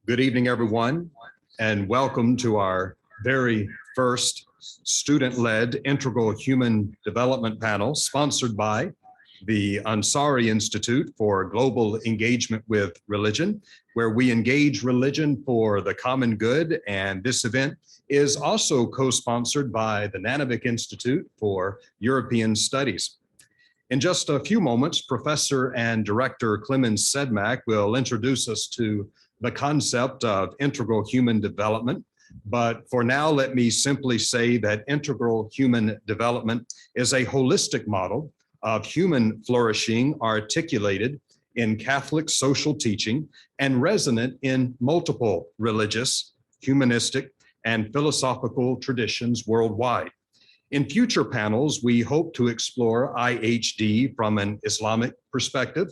Good evening, everyone, and welcome to our very first student-led integral human development panel sponsored by the Ansari Institute for Global Engagement with Religion, where we engage religion for the common good. And this event is also co-sponsored by the Nanovic Institute for European Studies. In just a few moments, Professor and Director Clemens Sedmak will introduce us to the concept of integral human development. But for now, let me simply say that integral human development is a holistic model of human flourishing articulated in Catholic social teaching and resonant in multiple religious, humanistic, and philosophical traditions worldwide. In future panels, we hope to explore IHD from an Islamic perspective,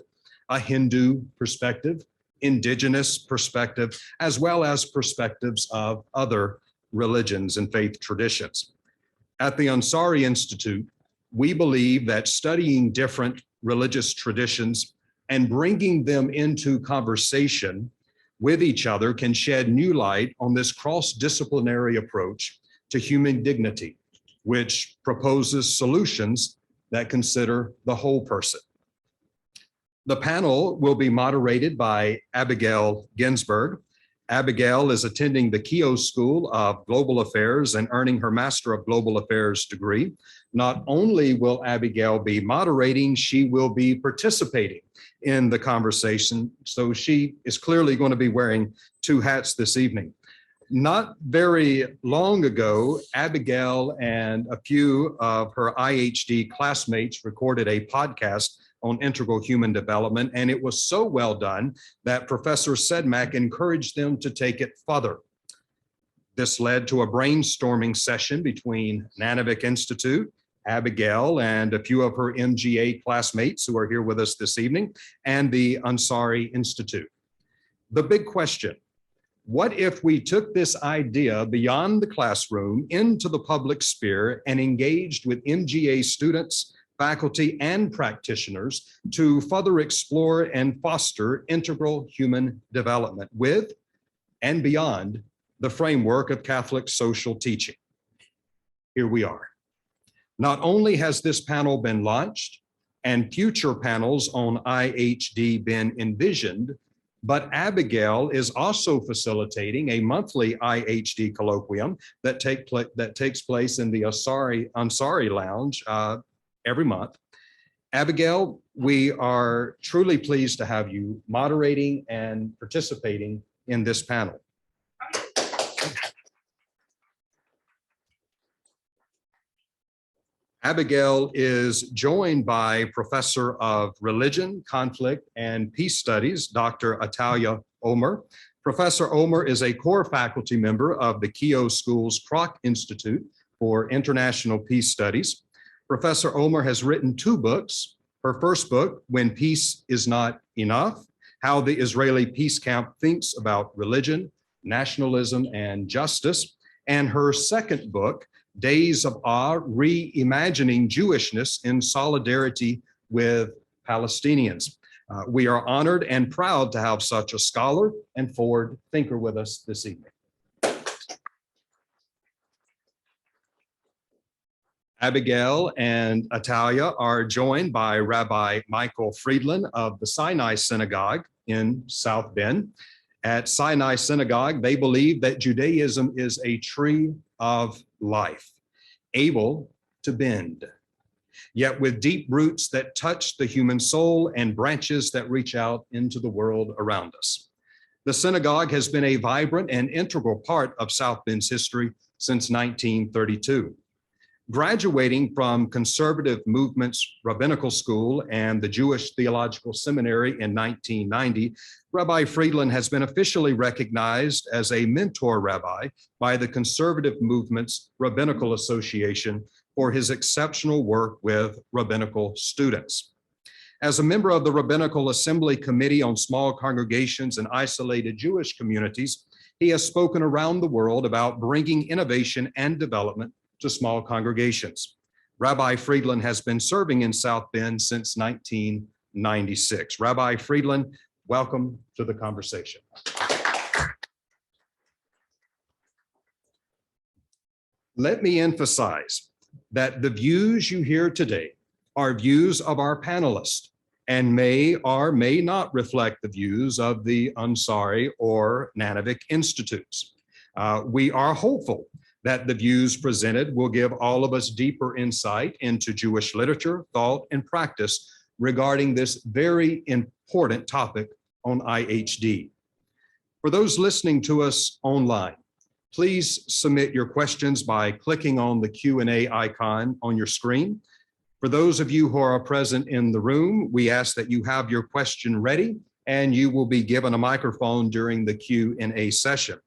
a Hindu perspective, indigenous perspective, as well as perspectives of other religions and faith traditions. At the Ansari Institute, we believe that studying different religious traditions and bringing them into conversation with each other can shed new light on this cross-disciplinary approach to human dignity, which proposes solutions that consider the whole person. The panel will be moderated by Abigail Ginsberg. Abigail is attending the Keough School of Global Affairs and earning her Master of Global Affairs degree. Not only will Abigail be moderating, she will be participating in the conversation. So she is clearly going to be wearing two hats this evening. Not very long ago, Abigail and a few of her IHD classmates recorded a podcast on integral human development, and it was so well done that Professor Sedmak encouraged them to take it further. This led to a brainstorming session between Nanovic Institute, Abigail, and a few of her MGA classmates who are here with us this evening, and the Ansari Institute. The big question: what if we took this idea beyond the classroom into the public sphere and engaged with MGA students, faculty, and practitioners to further explore and foster integral human development with and beyond the framework of Catholic social teaching? Here we are. Not only has this panel been launched and future panels on IHD been envisioned, but Abigail is also facilitating a monthly IHD colloquium that takes place in the Ansari Lounge every month. Abigail, we are truly pleased to have you moderating and participating in this panel. Abigail is joined by Professor of Religion, Conflict, and Peace Studies, Dr. Atalia Omer. Professor Omer is a core faculty member of the Keough School's Kroc Institute for International Peace Studies. Professor Omer has written two books. Her first book, When Peace Is Not Enough: How the Israeli Peace Camp Thinks About Religion, Nationalism, and Justice. And her second book, Days of Awe: Reimagining Jewishness in Solidarity with Palestinians. We are honored and proud to have such a scholar and forward thinker with us this evening. Abigail and Atalia are joined by Rabbi Michael Friedland of the Sinai Synagogue in South Bend. At Sinai Synagogue, they believe that Judaism is a tree of life, able to bend, yet with deep roots that touch the human soul and branches that reach out into the world around us. The synagogue has been a vibrant and integral part of South Bend's history since 1932. Graduating from Conservative Movement's Rabbinical School and the Jewish Theological Seminary in 1990, Rabbi Friedland has been officially recognized as a mentor rabbi by the Conservative Movement's Rabbinical Association for his exceptional work with rabbinical students. As a member of the Rabbinical Assembly Committee on Small Congregations and Isolated Jewish Communities, he has spoken around the world about bringing innovation and development to small congregations. Rabbi Friedland has been serving in South Bend since 1996. Rabbi Friedland, welcome to the conversation. Let me emphasize that the views you hear today are views of our panelists and may or may not reflect the views of the Ansari or Nanovic institutes. We are hopeful that the views presented will give all of us deeper insight into Jewish literature, thought, and practice regarding this very important topic on IHD. For those listening to us online, please submit your questions by clicking on the Q&A icon on your screen. For those of you who are present in the room, we ask that you have your question ready and you will be given a microphone during the Q&A session.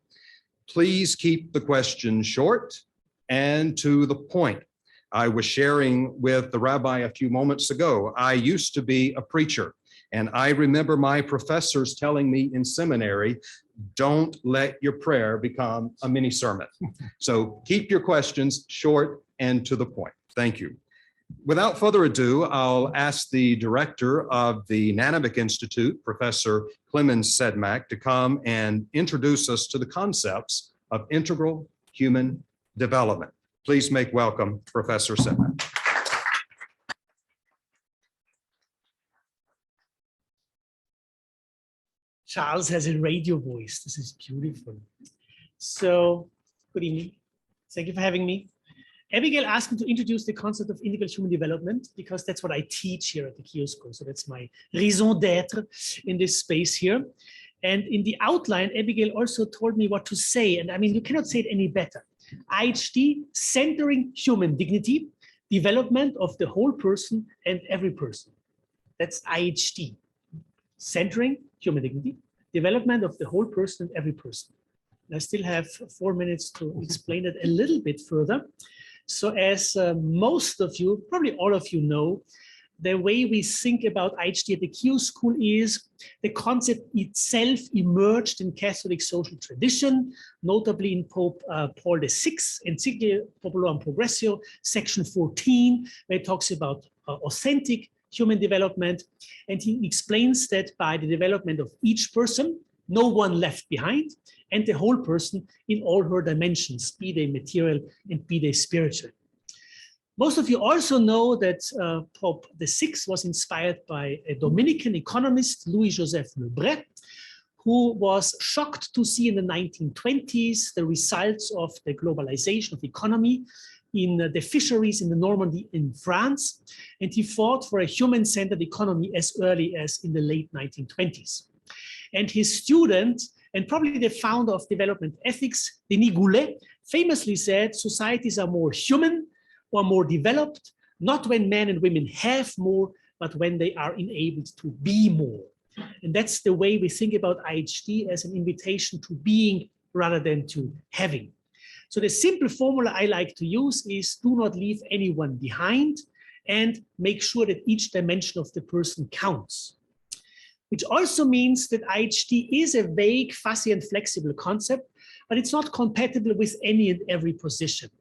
Please keep the questions short and to the point. I was sharing with the rabbi a few moments ago, I used to be a preacher, and I remember my professors telling me in seminary, don't let your prayer become a mini sermon. So keep your questions short and to the point. Thank you. Without further ado, I'll ask the director of the Nanovic Institute, Professor Clemens Sedmak, to come and introduce us to the concepts of integral human development. Please make welcome Professor Sedmak. Charles has a radio voice. This is beautiful. So, good evening. Thank you for having me. Abigail asked me to introduce the concept of integral human development because that's what I teach here at the Kiosk School. So that's my raison d'etre in this space here. And in the outline, Abigail also told me what to say. And I mean, you cannot say it any better. IHD, centering human dignity, development of the whole person and every person. That's IHD. Centering human dignity, development of the whole person and every person. And I still have 4 minutes to explain it a little bit further. So as most of you, probably all of you know, the way we think about IHD at the Kiosk School is the concept itself emerged in Catholic social tradition, notably in Pope Paul VI, Encyclica Populorum Progressio, section 14, where it talks about authentic human development. And he explains that by the development of each person, no one left behind, and the whole person in all her dimensions, be they material and be they spiritual. Most of you also know that Pope VI was inspired by a Dominican economist, Louis-Joseph Lebret, who was shocked to see in the 1920s the results of the globalization of economy in the fisheries in the Normandy in France, and he fought for a human-centered economy as early as in the late 1920s. And his student, and probably the founder of development ethics, Denis Goulet, famously said, societies are more human or more developed, not when men and women have more, but when they are enabled to be more. And that's the way we think about IHD, as an invitation to being rather than to having. So the simple formula I like to use is do not leave anyone behind and make sure that each dimension of the person counts. Which also means that IHD is a vague, fuzzy, and flexible concept, but it's not compatible with any and every position.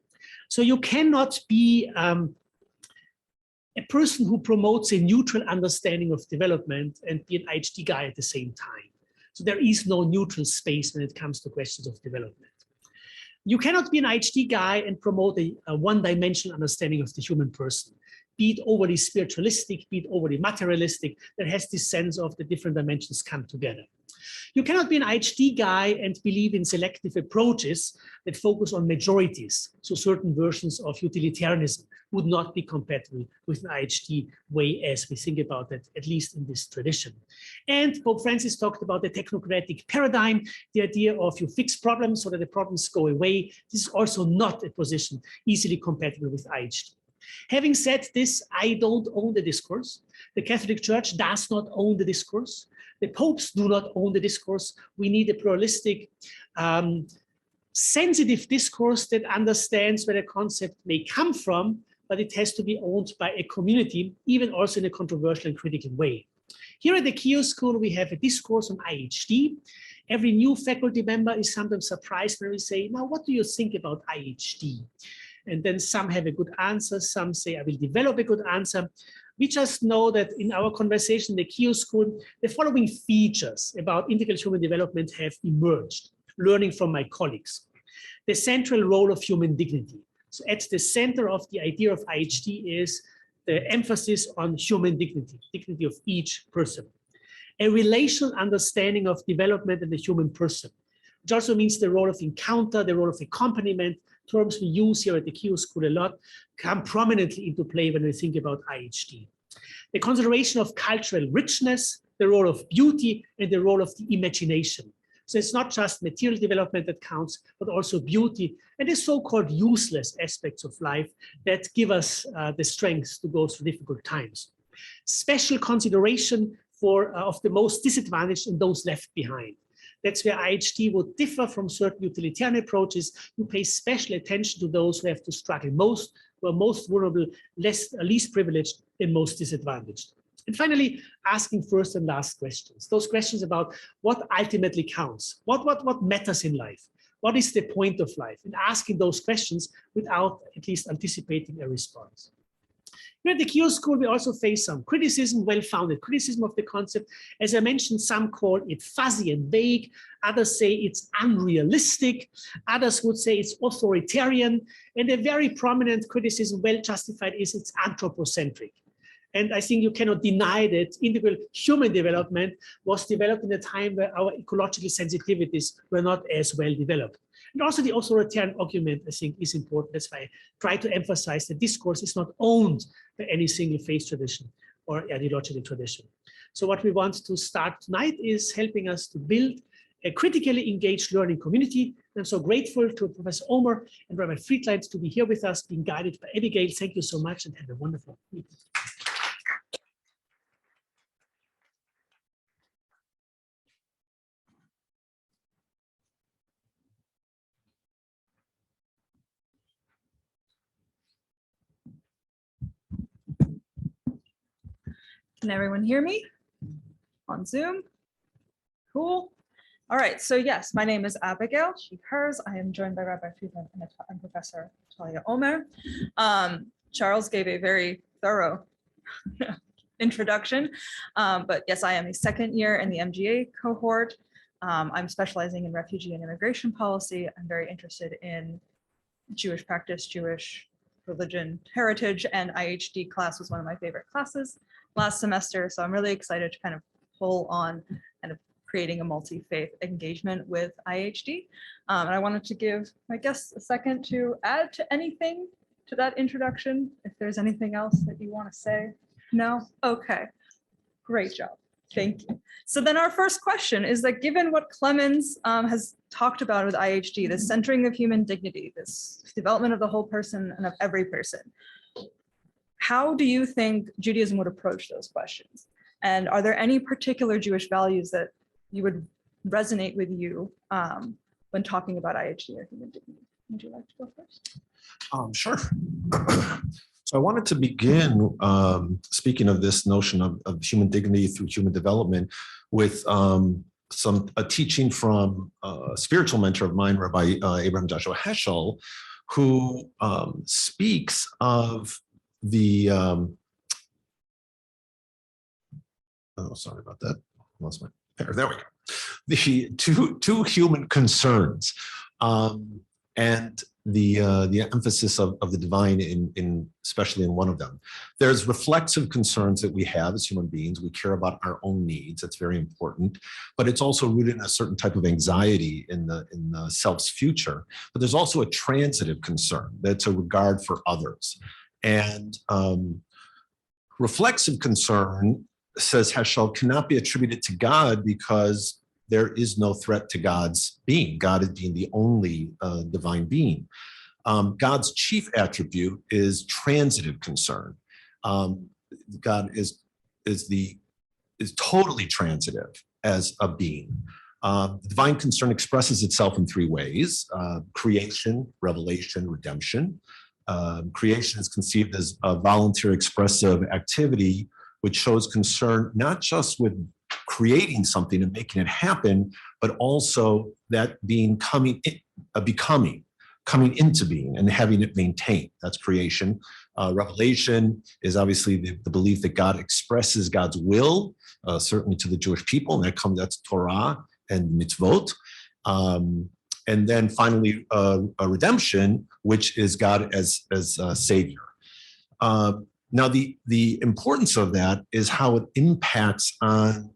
So you cannot be a person who promotes a neutral understanding of development and be an IHD guy at the same time. So there is no neutral space when it comes to questions of development. You cannot be an IHD guy and promote a one-dimensional understanding of the human person, be it overly spiritualistic, be it overly materialistic, that has this sense of the different dimensions come together. You cannot be an IHD guy and believe in selective approaches that focus on majorities. So certain versions of utilitarianism would not be compatible with an IHD way as we think about it, at least in this tradition. And Pope Francis talked about the technocratic paradigm, the idea of you fix problems so that the problems go away. This is also not a position easily compatible with IHD. Having said this, I don't own the discourse. The Catholic Church does not own the discourse. The popes do not own the discourse. We need a pluralistic, sensitive discourse that understands where a concept may come from, but it has to be owned by a community, even also in a controversial and critical way. Here at the Kiosk School, we have a discourse on IHD. Every new faculty member is sometimes surprised when we say, now, what do you think about IHD? And then some have a good answer. Some say, I will develop a good answer. We just know that in our conversation in the Kiosk School, the following features about integral human development have emerged, learning from my colleagues. The central role of human dignity. So at the center of the idea of IHD is the emphasis on human dignity, dignity of each person. A relational understanding of development and the human person, which also means the role of encounter, the role of accompaniment, terms we use here at the Q School a lot, come prominently into play when we think about IHD. The consideration of cultural richness, the role of beauty, and the role of the imagination. So it's not just material development that counts, but also beauty and the so-called useless aspects of life that give us the strength to go through difficult times. Special consideration of the most disadvantaged and those left behind. That's where IHD would differ from certain utilitarian approaches. You pay special attention to those who have to struggle most, who are most vulnerable, least privileged, and most disadvantaged. And finally, asking first and last questions. Those questions about what ultimately counts, what matters in life, what is the point of life, and asking those questions without at least anticipating a response. Here at the Q School, we also face some criticism, well-founded criticism of the concept. As I mentioned, some call it fuzzy and vague. Others say it's unrealistic. Others would say it's authoritarian. And a very prominent criticism, well justified, is it's anthropocentric. And I think you cannot deny that integral human development was developed in a time where our ecological sensitivities were not as well developed. And also the authoritarian argument, I think, is important. That's why I try to emphasize that discourse is not owned by any single faith tradition or ideological tradition. So what we want to start tonight is helping us to build a critically engaged learning community. I'm so grateful to Professor Omer and Rabbi Friedland to be here with us, being guided by Abigail. Thank you so much and have a wonderful evening. Can everyone hear me on Zoom? Cool. All right, so yes, my name is Abigail, she, hers. I am joined by Rabbi Friedland and Professor Talia Omer. Charles gave a very thorough introduction, but yes, I am a second year in the MGA cohort. I'm specializing in refugee and immigration policy. I'm very interested in Jewish practice, Jewish religion, heritage, and IHD class was one of my favorite classes last semester. So I'm really excited to kind of pull on kind of creating a multi-faith engagement with IHD. And I wanted to give my guests a second to add to anything to that introduction. If there's anything else that you want to say. No? Okay, great job. Thank you. So then our first question is that given what Clemens has talked about with IHD, the centering of human dignity, this development of the whole person and of every person, how do you think Judaism would approach those questions? And are there any particular Jewish values that you would resonate with you when talking about IHD or human dignity? Would you like to go first? Sure. So I wanted to begin speaking of this notion of human dignity through human development with a teaching from a spiritual mentor of mine, Rabbi Abraham Joshua Heschel, who speaks of the, oh, sorry about that. Lost my pair. There we go. The two human concerns, and the emphasis of the divine in especially in one of them. There's reflexive concerns that we have as human beings. We care about our own needs. That's very important. But it's also rooted in a certain type of anxiety in the self's future. But there's also a transitive concern that's a regard for others. And reflexive concern, says Heschel, cannot be attributed to God because there is no threat to God's being. God is being the only divine being. God's chief attribute is transitive concern. God is totally transitive as a being. Divine concern expresses itself in three ways: creation, revelation, redemption. Creation is conceived as a voluntary expressive activity which shows concern not just with creating something and making it happen, but also that being coming into being and having it maintained. That's creation. Revelation is obviously the belief that God expresses God's will, certainly to the Jewish people, and that's Torah and mitzvot. and then finally a redemption, which is God as Savior. Now, the importance of that is how it impacts on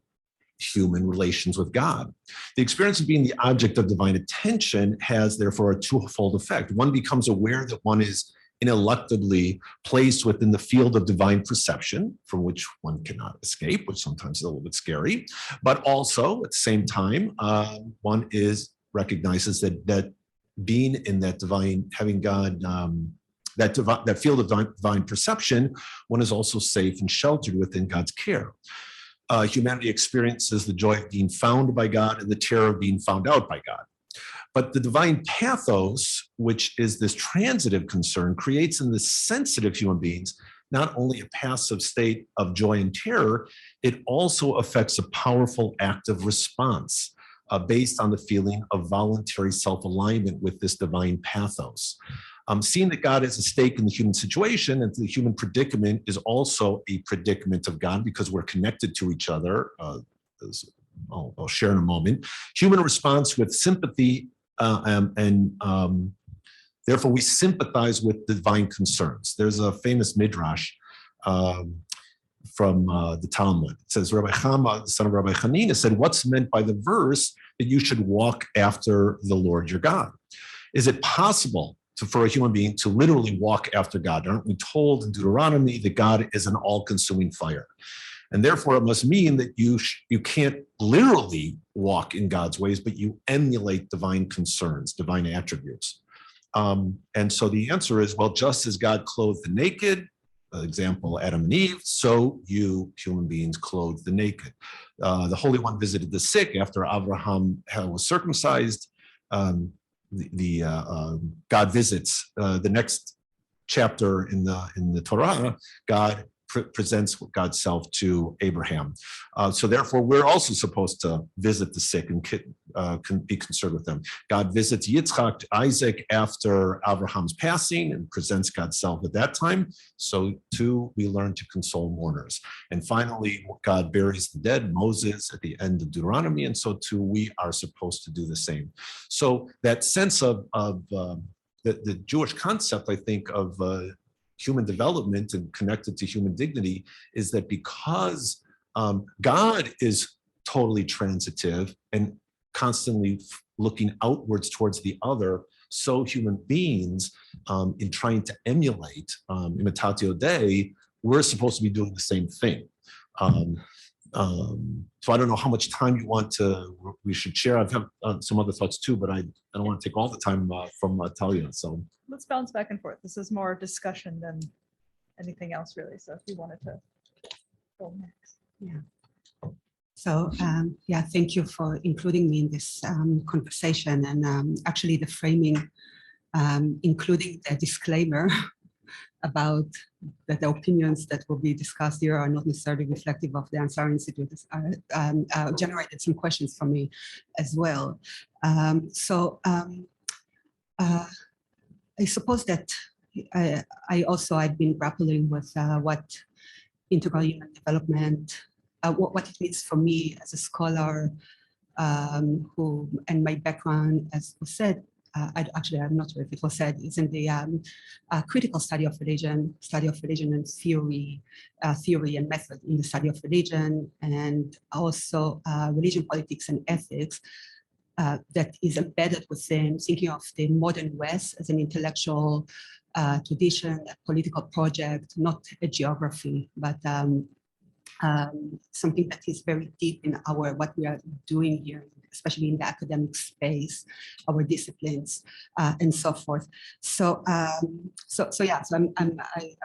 human relations with God. The experience of being the object of divine attention has therefore a twofold effect. One becomes aware that one is ineluctably placed within the field of divine perception, from which one cannot escape, which sometimes is a little bit scary. But also at the same time, one recognizes that being in that divine, having God, that field of divine perception, one is also safe and sheltered within God's care. Humanity experiences the joy of being found by God and the terror of being found out by God. But the divine pathos, which is this transitive concern, creates in the sensitive human beings not only a passive state of joy and terror, it also affects a powerful active response based on the feeling of voluntary self-alignment with this divine pathos. Seeing that God is a stake in the human situation and the human predicament is also a predicament of God because we're connected to each other. I'll share in a moment. Human response with sympathy and therefore we sympathize with divine concerns. There's a famous midrash from the Talmud. It says, Rabbi Chama, the son of Rabbi Hanina, said, what's meant by the verse that you should walk after the Lord your God? Is it possible for a human being to literally walk after God? Aren't we told in Deuteronomy that God is an all-consuming fire? And therefore, it must mean that you can't literally walk in God's ways, but you emulate divine concerns, divine attributes. And so the answer is, well, just as God clothed the naked, example, Adam and Eve, so you human beings clothe the naked. The Holy One visited the sick after Abraham was circumcised. God visits the next chapter in the Torah. God presents God's self to Abraham. So therefore, we're also supposed to visit the sick and can be concerned with them. God visits Yitzchak, Isaac after Abraham's passing and presents God's self at that time. So too, we learn to console mourners. And finally, God buries the dead, Moses at the end of Deuteronomy. And so too, we are supposed to do the same. So that sense of the Jewish concept, I think, of human development and connected to human dignity is that because God is totally transitive and constantly looking outwards towards the other, so human beings in trying to emulate imitatio Dei, we're supposed to be doing the same thing. So I don't know how much time we should share. I've had some other thoughts too, but I don't want to take all the time from Talia. So Let's bounce back and forth. This is more discussion than anything else, really. So if you wanted to go next. Yeah. So yeah, thank you for including me in this conversation, and actually the framing, including the disclaimer about that the opinions that will be discussed here are not necessarily reflective of the Ansari Institute, generated some questions for me as well. I suppose that I've been grappling with what integral human development, what it means for me as a scholar, and my background, as was said, I'm not sure if it was said, is in the critical study of religion and theory and method in the study of religion, and also religion, politics, and ethics. That is embedded within thinking of the modern West as an intellectual tradition, a political project, not a geography, but something that is very deep in what we are doing here, especially in the academic space, our disciplines, and so forth. So I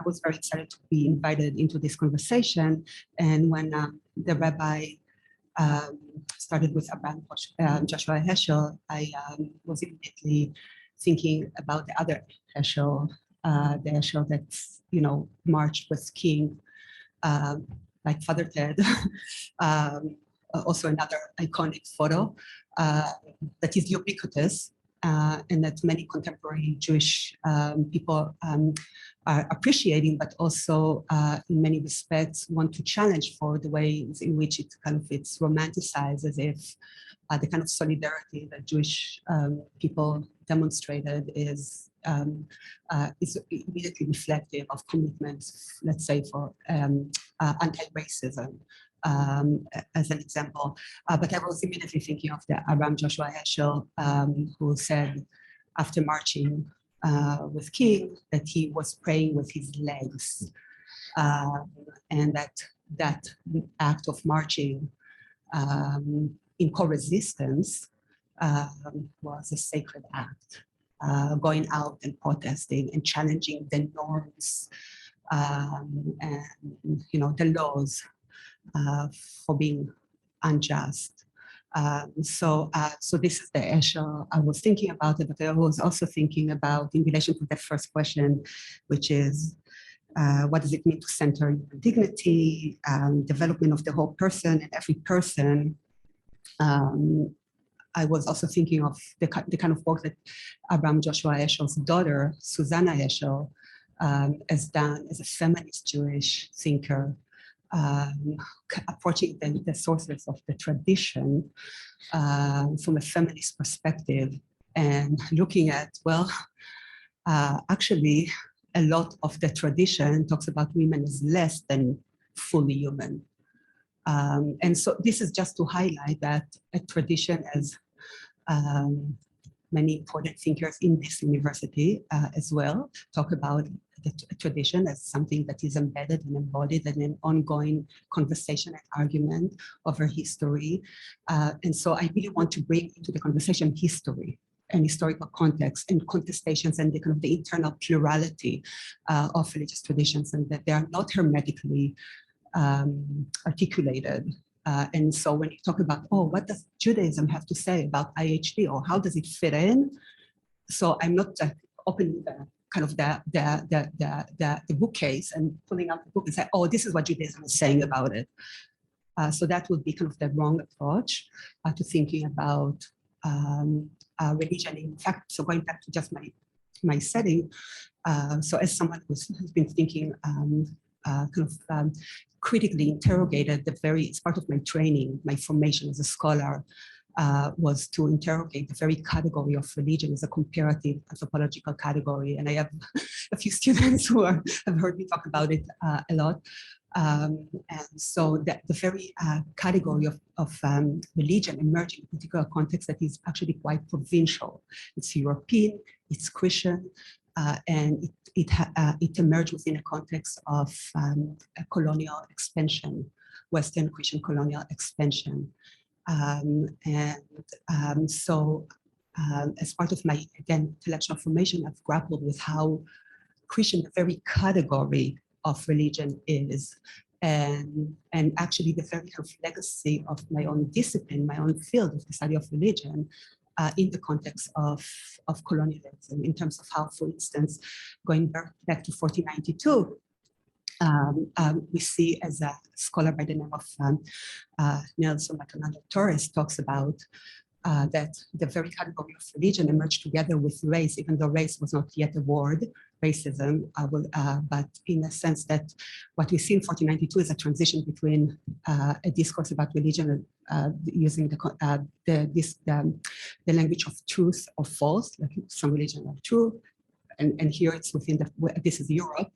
was very excited to be invited into this conversation, and when the rabbi started with Abraham Joshua Heschel, I was immediately thinking about the other Heschel, the Heschel that's, marched with King, like Father Ted. Also another iconic photo that is ubiquitous and that many contemporary Jewish people are appreciating, but also in many respects want to challenge for the ways in which it kind of it's romanticized, as if the kind of solidarity that Jewish people demonstrated is immediately reflective of commitments, let's say, for anti-racism, as an example. But I was immediately thinking of the Abraham Joshua Heschel, who said after marching with King that he was praying with his legs, and that act of marching in co-resistance was a sacred act, going out and protesting and challenging the norms and the laws for being unjust. So this is the Escher I was thinking about it, but I was also thinking about, in relation to the first question, which is what does it mean to center human dignity, development of the whole person and every person. I was also thinking of the kind of work that Abraham Joshua Heschel's daughter, Susanna Heschel, has done as a feminist Jewish thinker, approaching the sources of the tradition from a feminist perspective, and looking at, well, actually, a lot of the tradition talks about women as less than fully human. And so this is just to highlight that a tradition, as many important thinkers in this university as well talk about the tradition as something that is embedded and embodied in an ongoing conversation and argument over history. And so I really want to bring into the conversation history and historical context and contestations and the kind of the internal plurality of religious traditions, and that they are not hermetically articulated. And so when you talk about, oh, what does Judaism have to say about IHD, or how does it fit in? So I'm not opening the kind of the bookcase and pulling out the book and say, oh, this is what Judaism is saying about it. So that would be kind of the wrong approach to thinking about religion. In fact, so going back to just my setting, so as someone who's been thinking critically interrogated it's part of my training, my formation as a scholar, was to interrogate the very category of religion as a comparative anthropological category. And I have a few students who have heard me talk about it a lot. And so the very category of religion emerged in a particular context that is actually quite provincial. It's European, it's Christian, and it emerged within a context of a colonial expansion, Western Christian colonial expansion. So as part of my, again, intellectual formation, I've grappled with how Christian, the very category of religion is, and actually the very kind of legacy of my own discipline, my own field of the study of religion, in the context of colonialism, in terms of how, for instance, going back to 1492, we see, as a scholar by the name of Nelson Maldonado Torres talks about, that the very category of religion emerged together with race, even though race was not yet a word, racism, but in a sense that what we see in 1492 is a transition between a discourse about religion using the language of truth or false, like some religion are true, and here it's within this is Europe.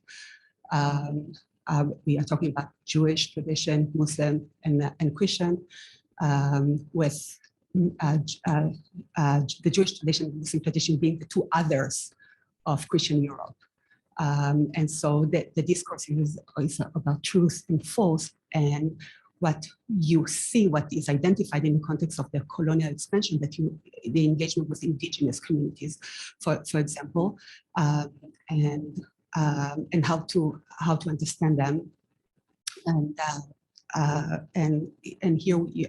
We are talking about Jewish tradition, Muslim, and Christian, with the Jewish tradition and Muslim tradition being the two others of Christian Europe. And so the discourse is about truth and false, and what you see, what is identified in the context of the colonial expansion, that the engagement with indigenous communities, for example, and how to understand them, and here we,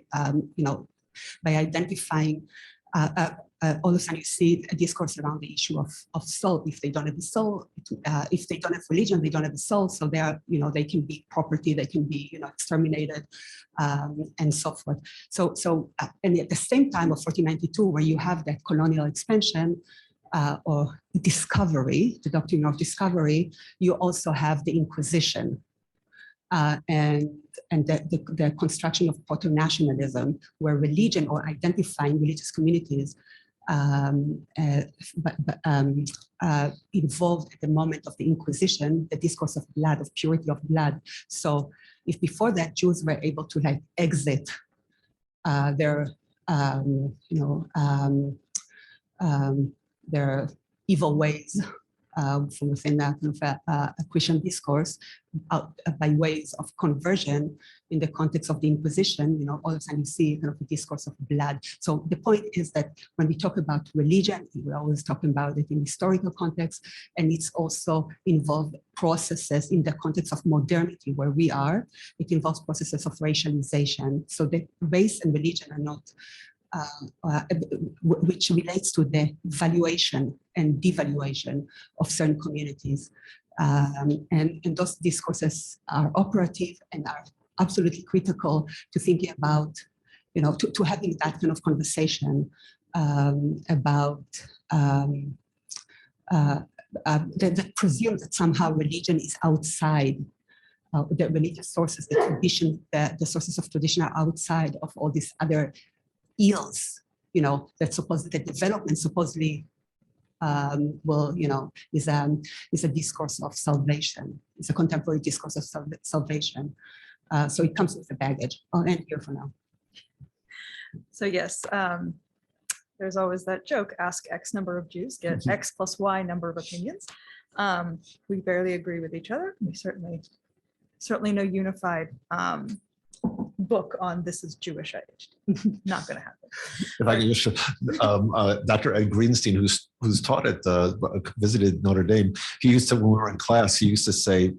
by identifying all of a sudden you see a discourse around the issue of soul. If they don't have a soul, if they don't have religion, they don't have a soul. So they are, they can be property, they can be, exterminated, and so forth. And at the same time of 1492, where you have that colonial expansion or discovery, the doctrine of discovery, you also have the Inquisition. And the construction of proto-nationalism, where religion or identifying religious communities involved at the moment of the Inquisition, the discourse of blood, of purity of blood. So if before that Jews were able to exit their evil ways from within that a Christian discourse by ways of conversion in the context of the Inquisition, all of a sudden you see kind of a discourse of blood. So the point is that when we talk about religion, we're always talking about it in historical context, and it's also involved processes in the context of modernity where we are. It involves processes of racialization. So the race and religion are not which relates to the valuation and devaluation of certain communities. And those discourses are operative and are absolutely critical to thinking about, to having that kind of conversation about that presumes that somehow religion is outside the religious sources, the tradition, the sources of tradition are outside of all these other ills, that supposedly the development supposedly is a discourse of salvation. It's a contemporary discourse of salvation. So it comes with the baggage. I'll end here for now. So yes, there's always that joke, ask X number of Jews, get X plus Y number of opinions. We barely agree with each other. We certainly no unified book on this is Jewish identity. Not going to happen. If I can just, Dr. Ed Greenstein, who's taught at visited Notre Dame, he used to, when we were in class, he used to say,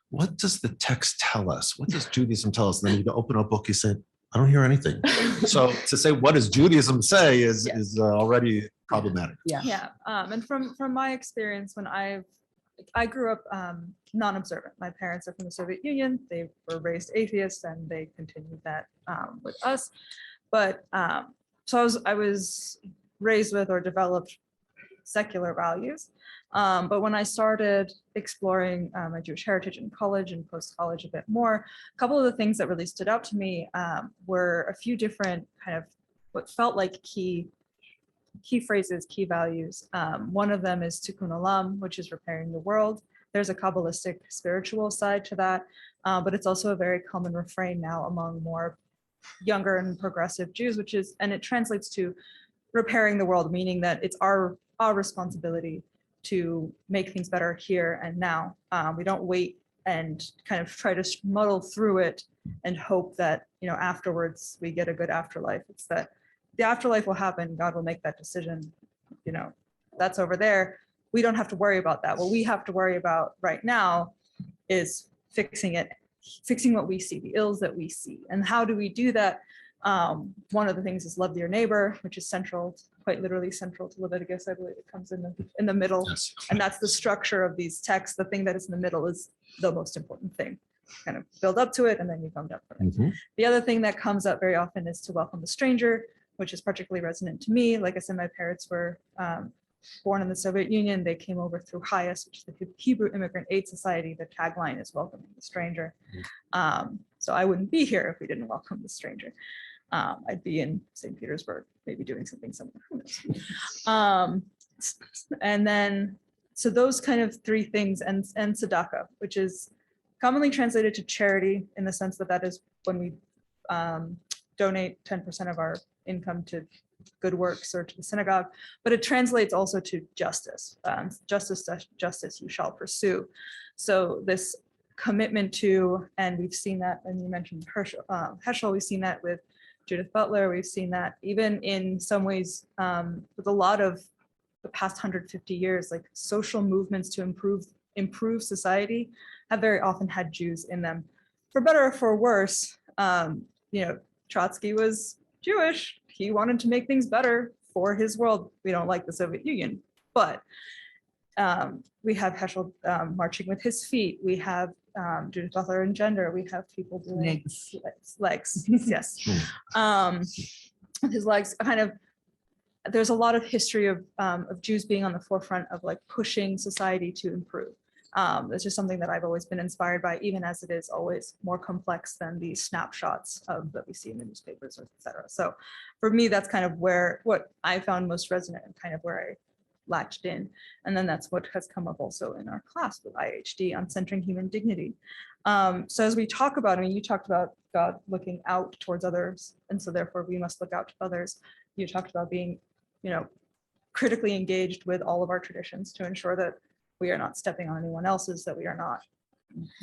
"What does the text tell us? What does Judaism tell us?" And then he'd open a book, he said, "I don't hear anything." So to say, "What does Judaism say?" is already problematic. Yeah. And from my experience, when I grew up non-observant. My parents are from the Soviet Union. They were raised atheists, and they continued that with us. But so I was raised with or developed secular values. But when I started exploring my Jewish heritage in college and post-college a bit more, a couple of the things that really stood out to me were a few different kind of what felt like key phrases, key values. One of them is tikkun olam, which is repairing the world. There's a Kabbalistic spiritual side to that, but it's also a very common refrain now among more younger and progressive Jews, and it translates to repairing the world, meaning that it's our responsibility to make things better here and now. We don't wait and kind of try to muddle through it and hope that, afterwards we get a good afterlife. It's that the afterlife will happen. God will make that decision. That's over there. We don't have to worry about that. What we have to worry about right now is fixing what we see, the ills that we see. And how do we do that? One of the things is love your neighbor, which is central, quite literally central to Leviticus. I believe it comes in the middle. Yes. And that's the structure of these texts. The thing that is in the middle is the most important thing. Kind of build up to it, and then you come down from it. The other thing that comes up very often is to welcome the stranger, which is particularly resonant to me. Like I said, my parents were born in the Soviet Union. They came over through HIAS, which is the Hebrew Immigrant Aid Society. The tagline is welcoming the stranger. So I wouldn't be here if we didn't welcome the stranger. I'd be in St. Petersburg, maybe doing something similar. Who knows? And then, so those kind of three things, and tzedakah, which is commonly translated to charity in the sense that is when we donate 10% of our income to good works or to the synagogue, but it translates also to justice. Justice you shall pursue. So this commitment to, and we've seen that, and you mentioned Heschel, we've seen that with Judith Butler, we've seen that even in some ways with a lot of the past 150 years, like social movements to improve society have very often had Jews in them. For better or for worse, Trotsky was Jewish. He wanted to make things better for his world, we don't like the Soviet Union, but we have Heschel marching with his feet. We have Judith Butler and gender. We have people doing legs. Yes. With his legs, kind of, there's a lot of history of Jews being on the forefront of like pushing society to improve. It's just something that I've always been inspired by, even as it is always more complex than the snapshots that we see in the newspapers, et cetera. So for me, that's kind of what I found most resonant and kind of where I latched in. And then that's what has come up also in our class with IHD on centering human dignity. So as we talk about, I mean, you talked about God looking out towards others, and so therefore we must look out to others. You talked about being, critically engaged with all of our traditions to ensure that we are not stepping on anyone else's, that we are not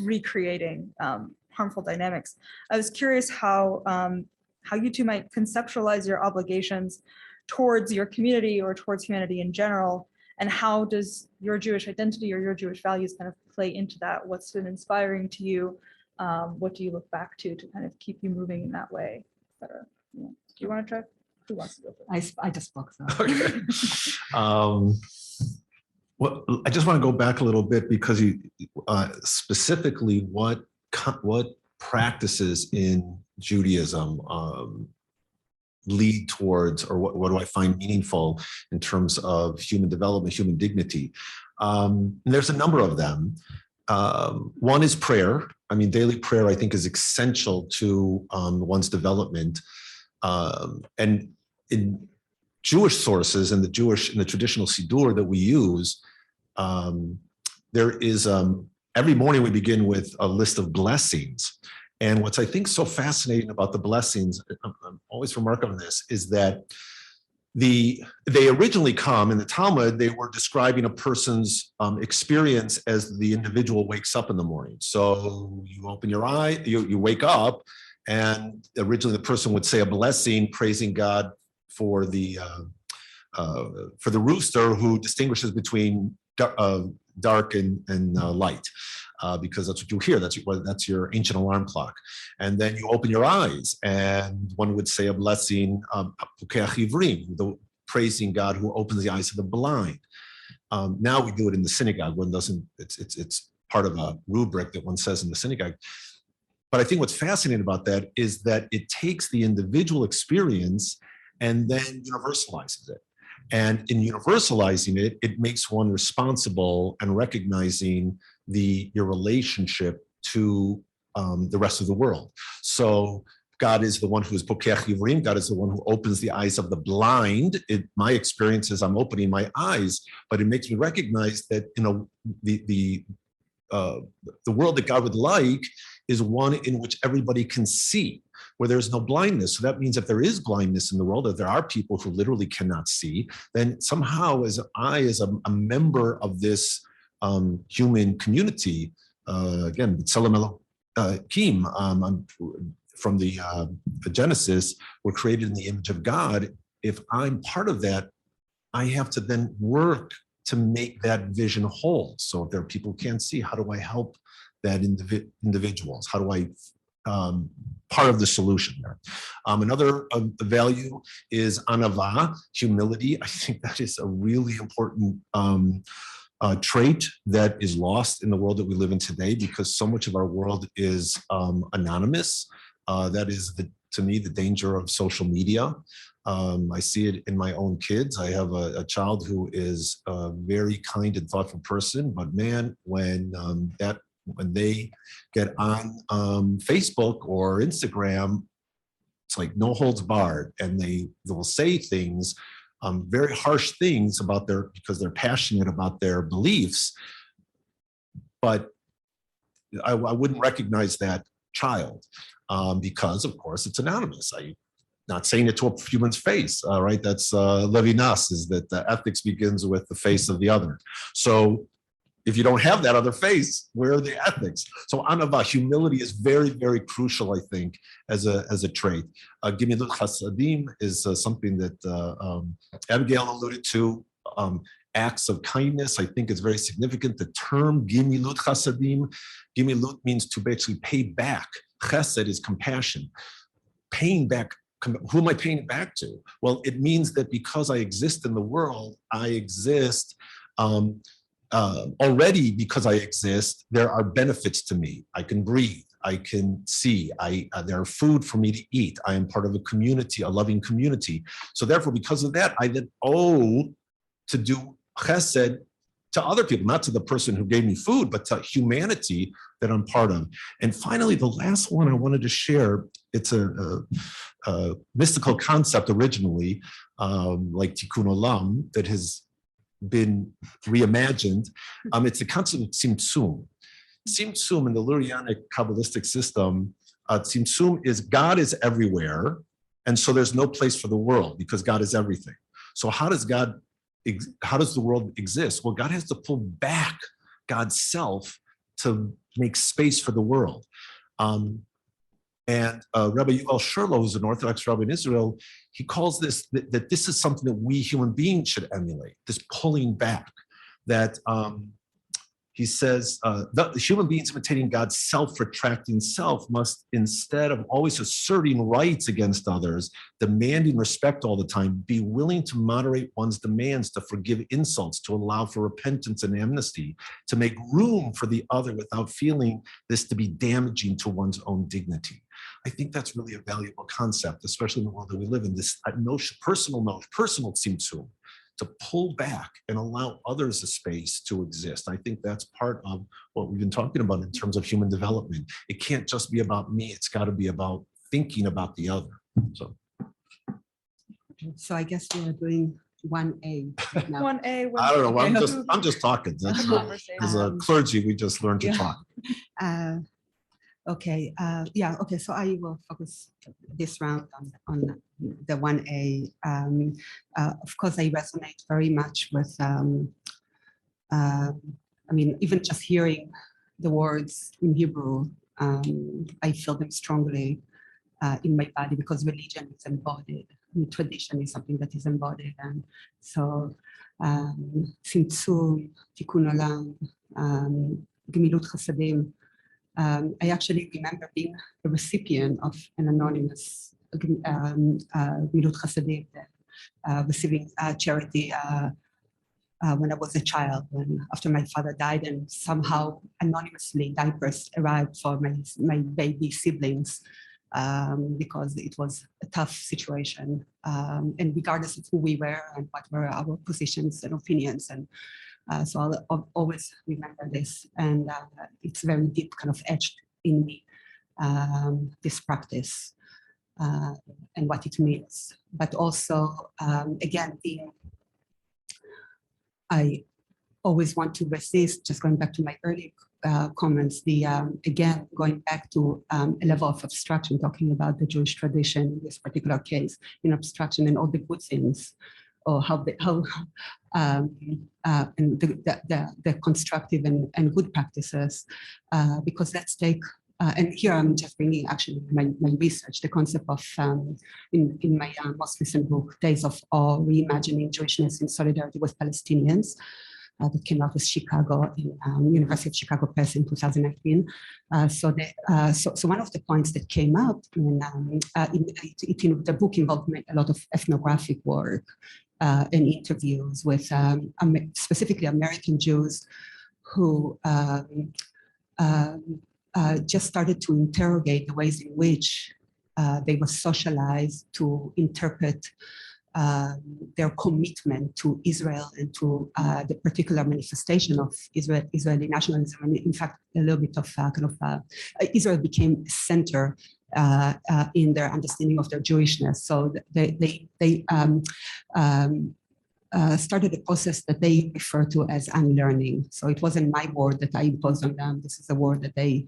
recreating harmful dynamics. I was curious how you two might conceptualize your obligations towards your community or towards humanity in general, and how does your Jewish identity or your Jewish values kind of play into that? What's been inspiring to you? What do you look back to kind of keep you moving in that way, et cetera? Do you want to try? Who wants to go first? I just spoke. So. Okay. Well, I just want to go back a little bit because you specifically what practices in Judaism lead towards, or what do I find meaningful in terms of human development, human dignity? And there's a number of them. One is prayer. I mean, daily prayer, I think, is essential to one's development. And in Jewish sources and the traditional Siddur that we use, there is every morning we begin with a list of blessings. And what's I think so fascinating about the blessings, I'm always remarkable on this, is that they originally come in the Talmud, they were describing a person's experience as the individual wakes up in the morning. So you open your eye, you wake up, and originally the person would say a blessing, praising God for the rooster who distinguishes between dark and light, because that's what you hear. That's your ancient alarm clock. And then you open your eyes, and one would say a blessing, praising God who opens the eyes of the blind. Now we do it in the synagogue. One doesn't. It's part of a rubric that one says in the synagogue. But I think what's fascinating about that is that it takes the individual experience and then universalizes it. And in universalizing it, it makes one responsible and recognizing your relationship to the rest of the world. So God is the one who is Pokeach Yivrim. God is the one who opens the eyes of the blind. My experience is I'm opening my eyes, but it makes me recognize that the world that God would like is one in which everybody can see, where there's no blindness. So that means if there is blindness in the world, if there are people who literally cannot see, then somehow as a member of this human community, again, Tselem Elohim, from the Genesis, we're created in the image of God. If I'm part of that, I have to then work to make that vision whole. So if there are people who can't see, how do I help that individuals? How do I part of the solution there? Another value is Anavah, humility. I think that is a really important trait that is lost in the world that we live in today, because so much of our world is anonymous. That is, to me, the danger of social media. I see it in my own kids. I have a child who is a very kind and thoughtful person, but man, when they get on Facebook or Instagram, it's like no holds barred, and they will say things, very harsh things about because they're passionate about their beliefs. But I wouldn't recognize that child because, of course, it's anonymous. I'm not saying it to a human's face, right? That's Levinas, is that the ethics begins with the face of the other. So if you don't have that other face, where are the ethics? So Anavah, humility, is very, very crucial, I think, as a trait. Gimilut Chasadim is something that Abigail alluded to. Acts of kindness, I think, is very significant. The term Gimilut Chasadim, Gimilut means to basically pay back. Chesed is compassion. Paying back who am I paying it back to? Well, it means that because I exist in the world, I exist already. Because I exist, there are benefits to me. I can breathe, I can see, there are food for me to eat. I am part of a community, a loving community. So therefore, because of that, I then owe to do chesed to other people, not to the person who gave me food, but to humanity that I'm part of. And finally, the last one I wanted to share, it's a mystical concept originally, like Tikkun Olam, that has been reimagined. It's the concept of Tzimtzum. Tzimtzum in the Lurianic Kabbalistic system, Tzimtzum is God is everywhere, and so there's no place for the world because God is everything. So how does the world exist? Well, God has to pull back God's self to make space for the world. And Rabbi Yuval Sherlow, who's an Orthodox rabbi in Israel, he calls this, that this is something that we human beings should emulate, this pulling back, that he says, the human beings imitating God's self-retracting self must, instead of always asserting rights against others, demanding respect all the time, be willing to moderate one's demands, to forgive insults, to allow for repentance and amnesty, to make room for the other without feeling this to be damaging to one's own dignity. I think that's really a valuable concept, especially in the world that we live in, this personal tzimtzum, to pull back and allow others a space to exist. I think that's part of what we've been talking about in terms of human development. It can't just be about me, it's got to be about thinking about the other. So I guess we are doing 1A right now. 1A. I don't know, I'm just talking. That's as a clergy, we just learn to talk. Okay, okay, so I will focus this round on the 1A. Of course, I resonate very much with, even just hearing the words in Hebrew, I feel them strongly in my body because religion is embodied, and tradition is something that is embodied. And so, Tzimtzum, Tikkun Olam, Gemilut Chasadim. I actually remember being a recipient of an anonymous Gemilut Chasadim, receiving charity when I was a child, after my father died, and somehow anonymously diapers arrived for my baby siblings because it was a tough situation, and regardless of who we were and what were our positions and opinions. And so I'll always remember this, and it's very deep, kind of etched in me, this practice and what it means. But also, again, I always want to resist, just going back to my early comments, again, going back to a level of abstraction, talking about the Jewish tradition in this particular case, in abstraction and all the good things, or and the constructive and good practices, because let's take, and here I'm just bringing actually my research, the concept of, in my most recent book, Days of Awe, Reimagining Jewishness in Solidarity with Palestinians, that came out with Chicago, in University of Chicago Press in 2019. So one of the points that came up in the book involved a lot of ethnographic work, and interviews with specifically American Jews who just started to interrogate the ways in which they were socialized to interpret their commitment to Israel and to the particular manifestation of Israeli nationalism. And in fact, a little bit of Israel became a center in their understanding of their Jewishness. So they started a process that they refer to as unlearning. So it wasn't my word that I imposed on them. This is a word that they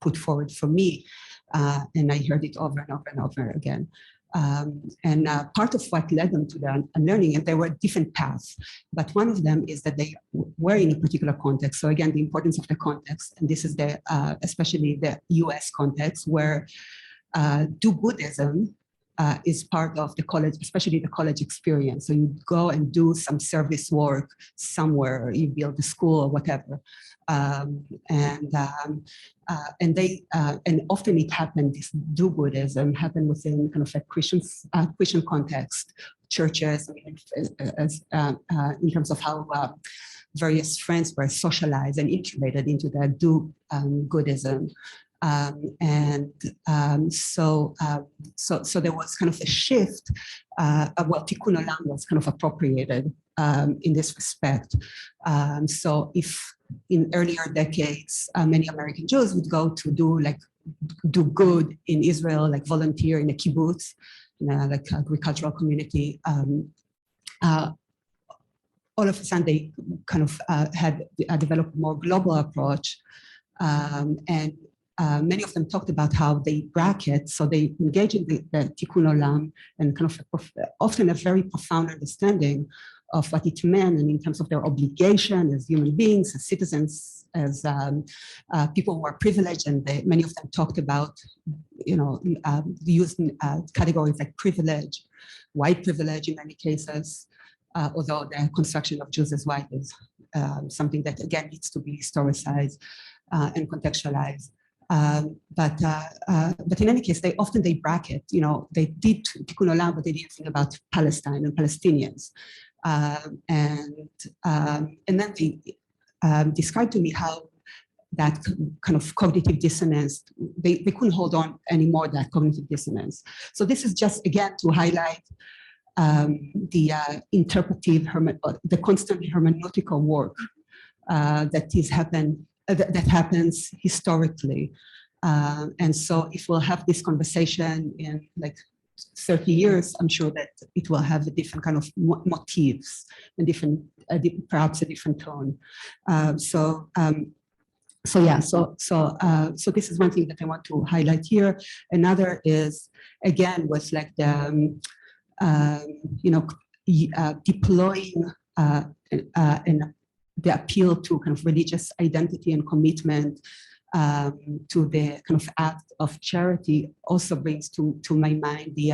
put forward for me. And I heard it over and over and over again. And part of what led them to the unlearning, and there were different paths, but one of them is that they were in a particular context. So again, the importance of the context, and this is especially the US context, where do Buddhism is part of the college, especially the college experience. So you go and do some service work somewhere, you build a school or whatever. And often it happened, this do-goodism happened within kind of a Christian context, churches, in terms of how various friends were socialized and incubated into that do-goodism. So there was kind of a shift. Well, Tikkun Olam was kind of appropriated in this respect. So if in earlier decades, many American Jews would go to do good in Israel, like volunteer in a kibbutz, like agricultural community. All of a sudden, they kind of had developed a more global approach, and many of them talked about how they bracket, so they engage in the Tikkun Olam and kind of often a very profound understanding of what it meant, and in terms of their obligation as human beings, as citizens, as people who are privileged, and many of them talked about, using categories like privilege, white privilege in many cases, although the construction of Jews as white is something that again needs to be historicized and contextualized. But in any case, they bracket, they did Tikkun Olam, but they didn't think about Palestine and Palestinians. And then they described to me how that kind of cognitive dissonance, they couldn't hold on anymore, that cognitive dissonance. So this is just, again, to highlight the interpretive, the constant hermeneutical work that happens historically. And so if we'll have this conversation in like 30 years, I'm sure that it will have a different kind of motifs and perhaps a different tone. So this is one thing that I want to highlight here. Another is, again, was like the, deploying the appeal to kind of religious identity and commitment to the kind of act of charity also brings to my mind the,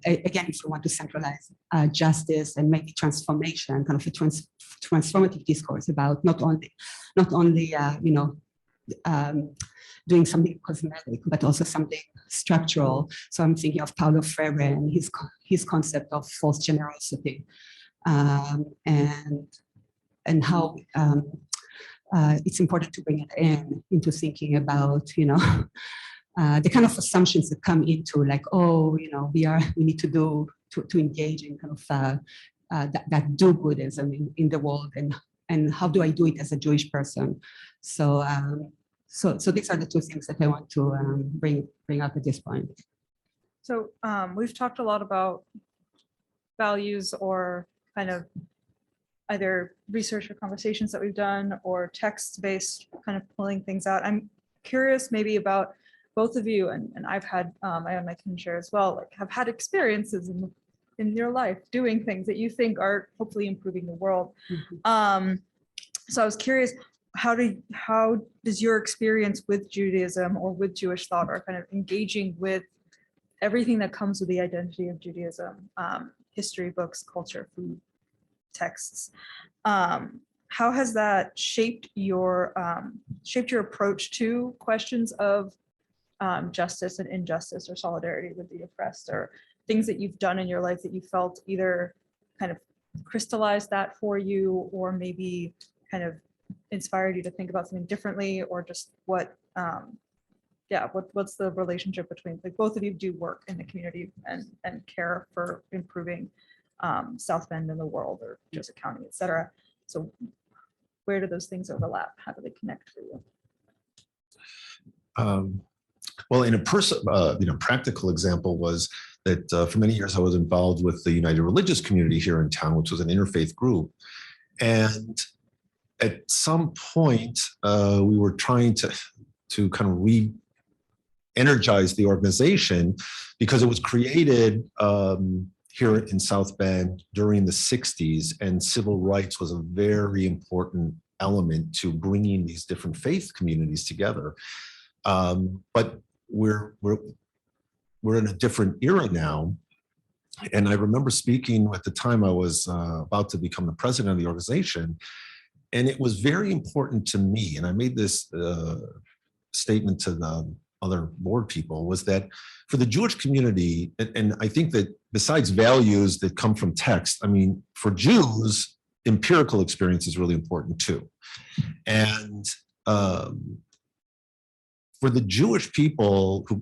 again, if we want to centralize justice and maybe transformation, kind of a transformative discourse about not only doing something cosmetic, but also something structural. So I'm thinking of Paulo Freire and his concept of false generosity, and how it's important to bring it into thinking about, the kind of assumptions that come into like, we need to engage in kind of that do-goodism in the world, and how do I do it as a Jewish person? So these are the two things that I want to bring up at this point. So we've talked a lot about values, or kind of either research or conversations that we've done, or text-based kind of pulling things out. I'm curious maybe about both of you, and I've had, I can share as well, like have had experiences in your life doing things that you think are hopefully improving the world. Mm-hmm. So I was curious, how does your experience with Judaism or with Jewish thought, or kind of engaging with everything that comes with the identity of Judaism, history, books, culture, food, texts, how has that shaped your approach to questions of justice and injustice, or solidarity with the oppressed, or things that you've done in your life that you felt either kind of crystallized that for you, or maybe kind of inspired you to think about something differently, or just what's the relationship between, like, both of you do work in the community and care for improving South Bend in the world, or Joseph County, et cetera. So where do those things overlap? How do they connect for you? Well, in a practical example was that for many years I was involved with the United Religious Community here in town, which was an interfaith group. And at some point, we were trying to kind of re-energize the organization, because it was created here in South Bend during the 60s, and civil rights was a very important element to bringing these different faith communities together. But we're in a different era now. And I remember speaking at the time I was about to become the president of the organization. And it was very important to me, and I made this statement to the other board people, was that for the Jewish community, and I think that besides values that come from text, I mean, for Jews, empirical experience is really important too. And for the Jewish people who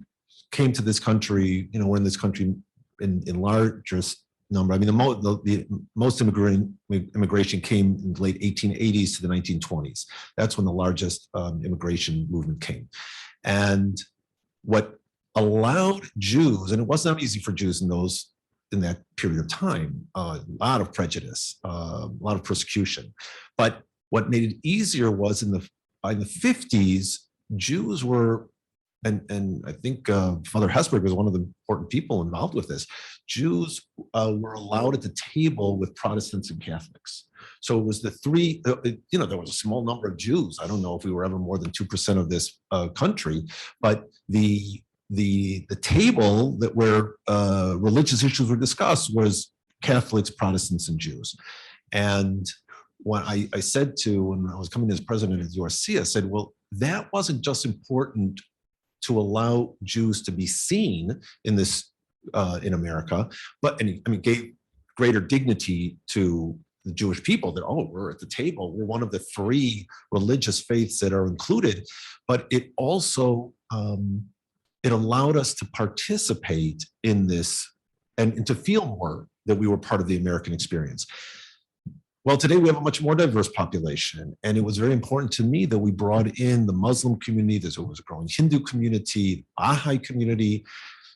came to this country, you know, we're in this country in largest number. I mean, the most immigration came in the late 1880s to the 1920s. That's when the largest immigration movement came. And what allowed Jews, and it was not easy for Jews in that period of time, a lot of prejudice, a lot of persecution. But what made it easier was by the 50s, Jews were, and I think Father Hesburgh was one of the important people involved with this. Jews were allowed at the table with Protestants and Catholics. So it was the three, you know, there was a small number of Jews. I don't know if we were ever more than 2% of this country, but the table that where religious issues were discussed was Catholics, Protestants, and Jews. And when I said when I was coming as president of the URC, I said, well, that wasn't just important to allow Jews to be seen in this in America, but gave greater dignity to the Jewish people that, oh, we're at the table, we're one of the three religious faiths that are included, but it also it allowed us to participate in this and to feel more that we were part of the American experience. Well, today we have a much more diverse population, and it was very important to me that we brought in the Muslim community. There was a growing Hindu community, Baha'i community.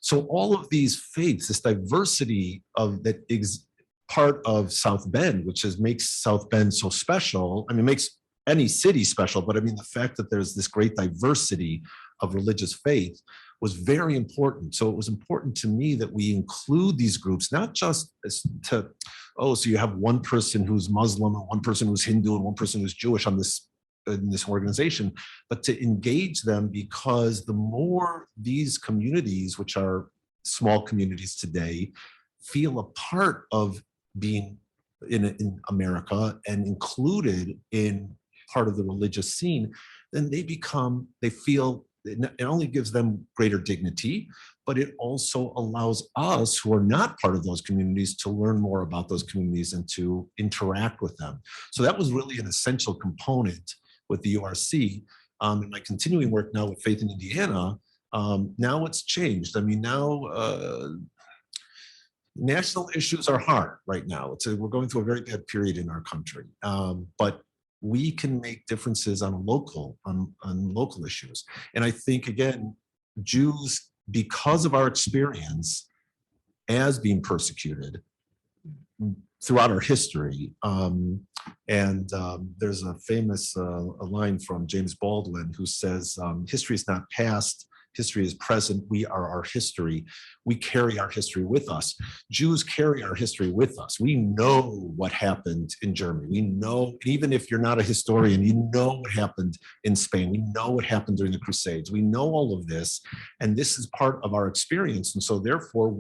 So all of these faiths, this diversity that is part of South Bend, which makes South Bend so special. I mean, it makes any city special, but I mean, the fact that there's this great diversity of religious faith was very important. So it was important to me that we include these groups, not just so you have one person who's Muslim and one person who's Hindu and one person who's Jewish in this organization, but to engage them, because the more these communities, which are small communities today, feel a part of being in America and included in part of the religious scene, then they feel it only gives them greater dignity, but it also allows us who are not part of those communities to learn more about those communities and to interact with them. So that was really an essential component with the URC. In my continuing work now with Faith in Indiana, now it's changed. I mean, now national issues are hard right now. We're going through a very bad period in our country, but we can make differences on local issues. And I think, again, Jews, because of our experience as being persecuted throughout our history, there's a famous a line from James Baldwin who says, history is not past, history is present, we are our history. We carry our history with us. Jews carry our history with us. We know what happened in Germany. We know, even if you're not a historian, you know what happened in Spain. We know what happened during the Crusades. We know all of this, and this is part of our experience. And so therefore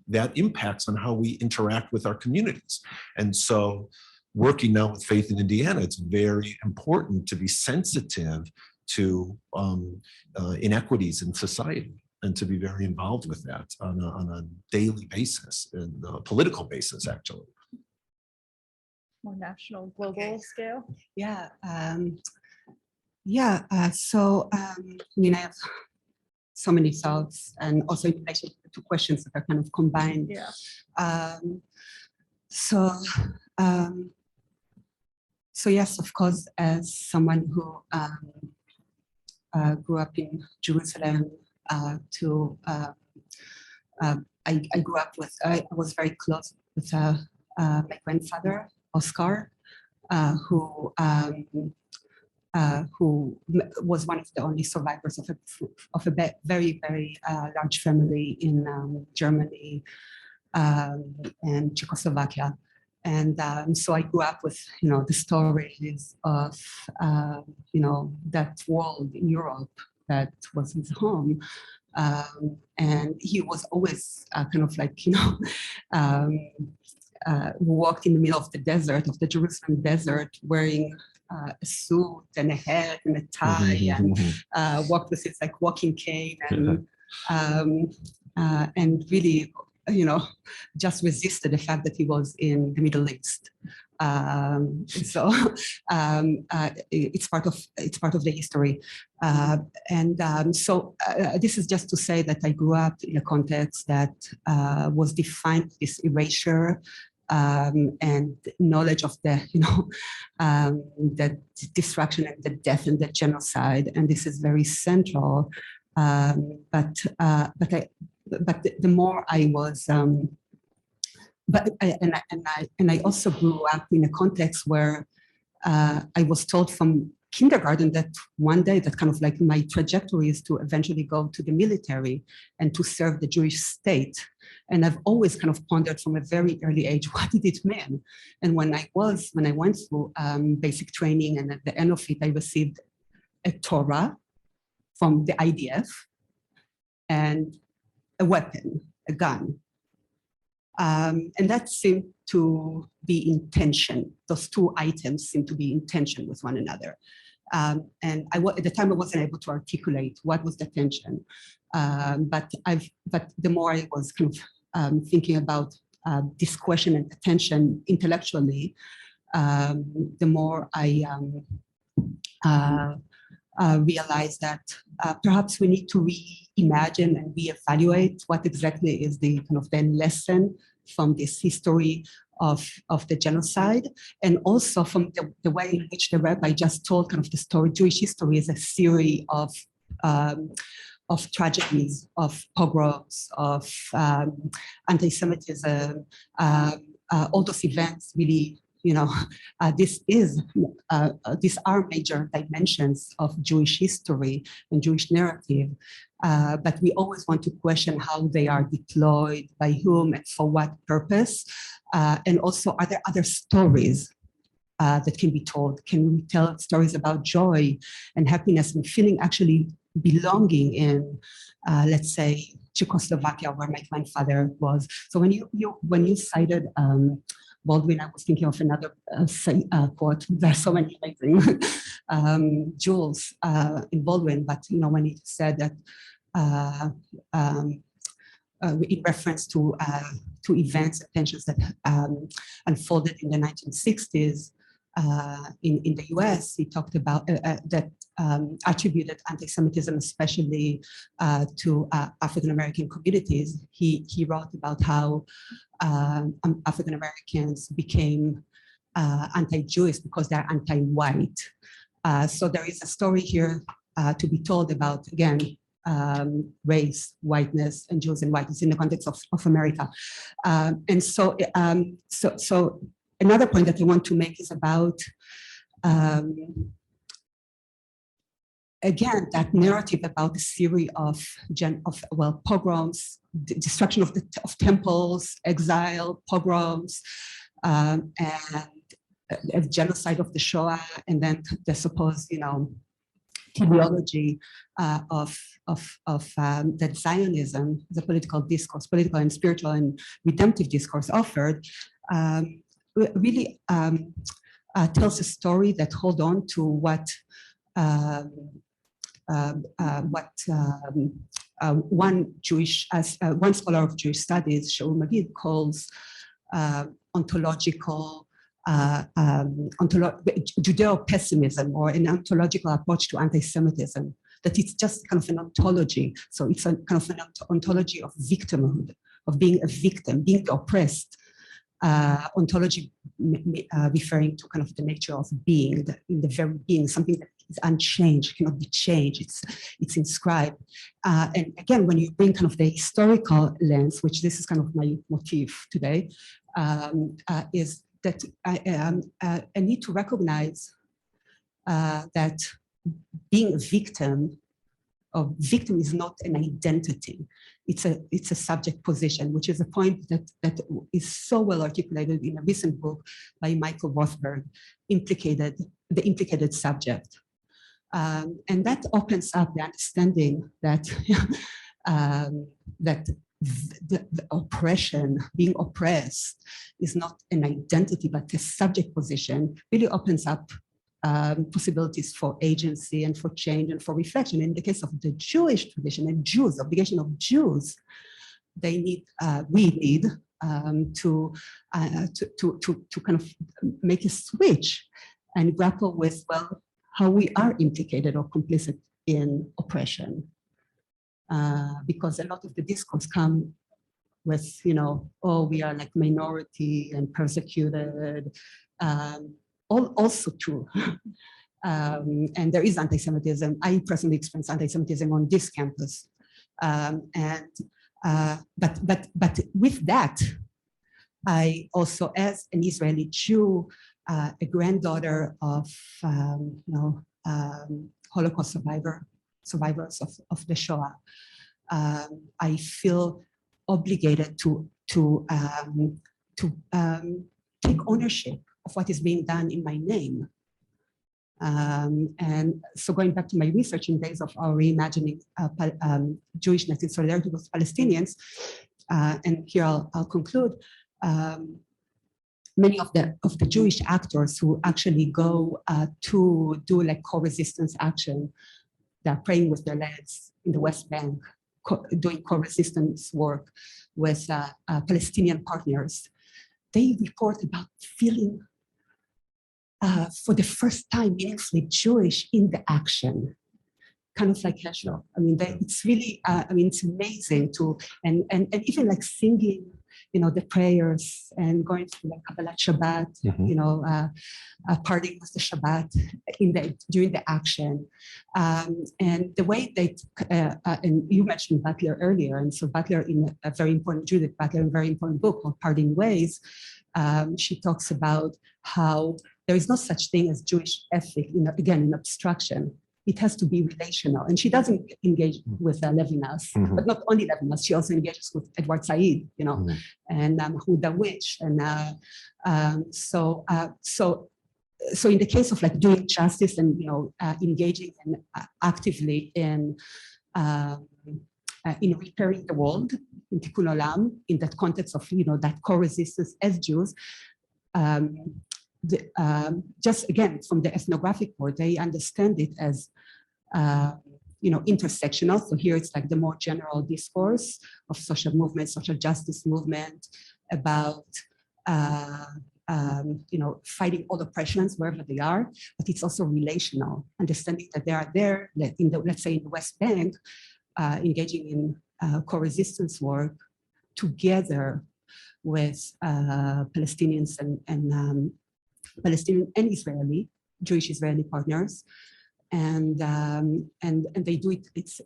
that impacts on how we interact with our communities. And so working now with Faith in Indiana, it's very important to be sensitive to inequities in society and to be very involved with that on a daily basis and a political basis, actually. More national, global scale. Yeah. So, I mean, I have so many thoughts and also in relation to the two questions that are kind of combined. Yeah. So yes, of course, as someone who grew up in Jerusalem, I grew up with, I was very close with my grandfather, Oscar, who was one of the only survivors of a very, very large family in Germany and Czechoslovakia. And so I grew up with, the stories of, that world in Europe that was his home. And he was always kind of like, walked in the middle of the desert, of the Jerusalem desert, wearing a suit and a hat and a tie, and walked with his like walking cane, and really, just resisted the fact that he was in the Middle East. It's part of the history, this is just to say that I grew up in a context that was defined with this erasure and knowledge of the the destruction and the death and the genocide, and this is very central. But the more I was. I also grew up in a context where I was told from kindergarten that one day that kind of like my trajectory is to eventually go to the military and to serve the Jewish state. And I've always kind of pondered from a very early age, what did it mean? And when I went through basic training, and at the end of it, I received a Torah from the IDF and a weapon, a gun. And that seemed to be in tension. Those two items seemed to be in tension with one another. And at the time, I wasn't able to articulate what was the tension. But the more I was kind of thinking about this question and the tension intellectually, the more I realized that perhaps we need to reimagine and reevaluate what exactly is the kind of the lesson from this history of the genocide, and also from the way in which the rabbi just told kind of the story. Jewish history is a series of tragedies, of pogroms, of anti-Semitism, all those events really. These are major dimensions of Jewish history and Jewish narrative, but we always want to question how they are deployed, by whom, and for what purpose. And also, are there other stories that can be told? Can we tell stories about joy and happiness and feeling actually belonging in, let's say, Czechoslovakia, where my grandfather was? So when you cited Baldwin, I was thinking of another quote. There are so many amazing jewels in Baldwin, but when he said that in reference to events and tensions that unfolded in the 1960s in the US, he talked about that attributed anti-Semitism especially to African-American communities. He wrote about how African-Americans became anti-Jewish because they're anti-white. So there is a story here to be told about, again, race, whiteness, and Jews and whiteness in the context of America. And so another point that I want to make is about, again, that narrative about the series of pogroms, destruction of temples, exile, pogroms, and a genocide of the Shoah, and then the supposed, teleology of that Zionism, the political discourse, political and spiritual and redemptive discourse offered, really tells a story that hold on to what one scholar of Jewish studies, Shaul Magid, calls ontological Judeo-pessimism, or an ontological approach to anti-Semitism, that it's just kind of an ontology. So it's a kind of an ontology of victimhood, of being a victim, being oppressed. Ontology referring to kind of the nature of being, in the very being, something that is unchanged, cannot be changed, it's inscribed. And again, when you bring kind of the historical lens, which this is kind of my motif today, is that I need to recognize that being a victim is not an identity. It's a subject position, which is a point that is so well articulated in a recent book by Michael Rothberg, the implicated subject. And that opens up the understanding that that the oppression, being oppressed, is not an identity but a subject position, really opens up possibilities for agency and for change and for reflection. In the case of the Jewish tradition and Jews, obligation of Jews, they need, we need to kind of make a switch and grapple with, well, how we are implicated or complicit in oppression. Because a lot of the discourse come with, you know, oh, we are like minority and persecuted, also true. And there is anti-Semitism. I personally experienced anti-Semitism on this campus. But with that, I also, as an Israeli Jew, a granddaughter of Holocaust survivors of the Shoah, I feel obligated to take ownership of what is being done in my name. And so going back to my research in days of our reimagining Jewishness in solidarity with Palestinians, and here I'll conclude, many of the Jewish actors who actually go to do like co-resistance action, they're praying with their legs in the West Bank, doing co-resistance work with Palestinian partners. They report about feeling for the first time meaningfully Jewish in the action, kind of like Heschel. I mean, it's really, I mean, it's amazing to, and even like singing, you know, the prayers and going through like Kabbalat Shabbat, you know, partying with the Shabbat during the action. And the way they, and you mentioned Butler earlier, and so Butler in a very important, Judith Butler, in a very important book called Parting Ways, she talks about how there is no such thing as Jewish ethic, again, in abstraction. It has to be relational. And she doesn't engage with Levinas, but not only Levinas, she also engages with Edward Said, you know, and Huda Witch. And so in the case of like doing justice and, you know, engaging and actively in repairing the world, in Tikkun Olam, in that context of, you know, that co-resistance as Jews, just again, from the ethnographic world, they understand it as, you know, intersectional. So here it's like the more general discourse of social movement, social justice movement, about, you know, fighting all oppressions wherever they are, but it's also relational, understanding that they are there, in the, let's say in the West Bank, engaging in co-resistance work together with Palestinians and Palestinian and Israeli, Jewish Israeli partners, and they do it. It's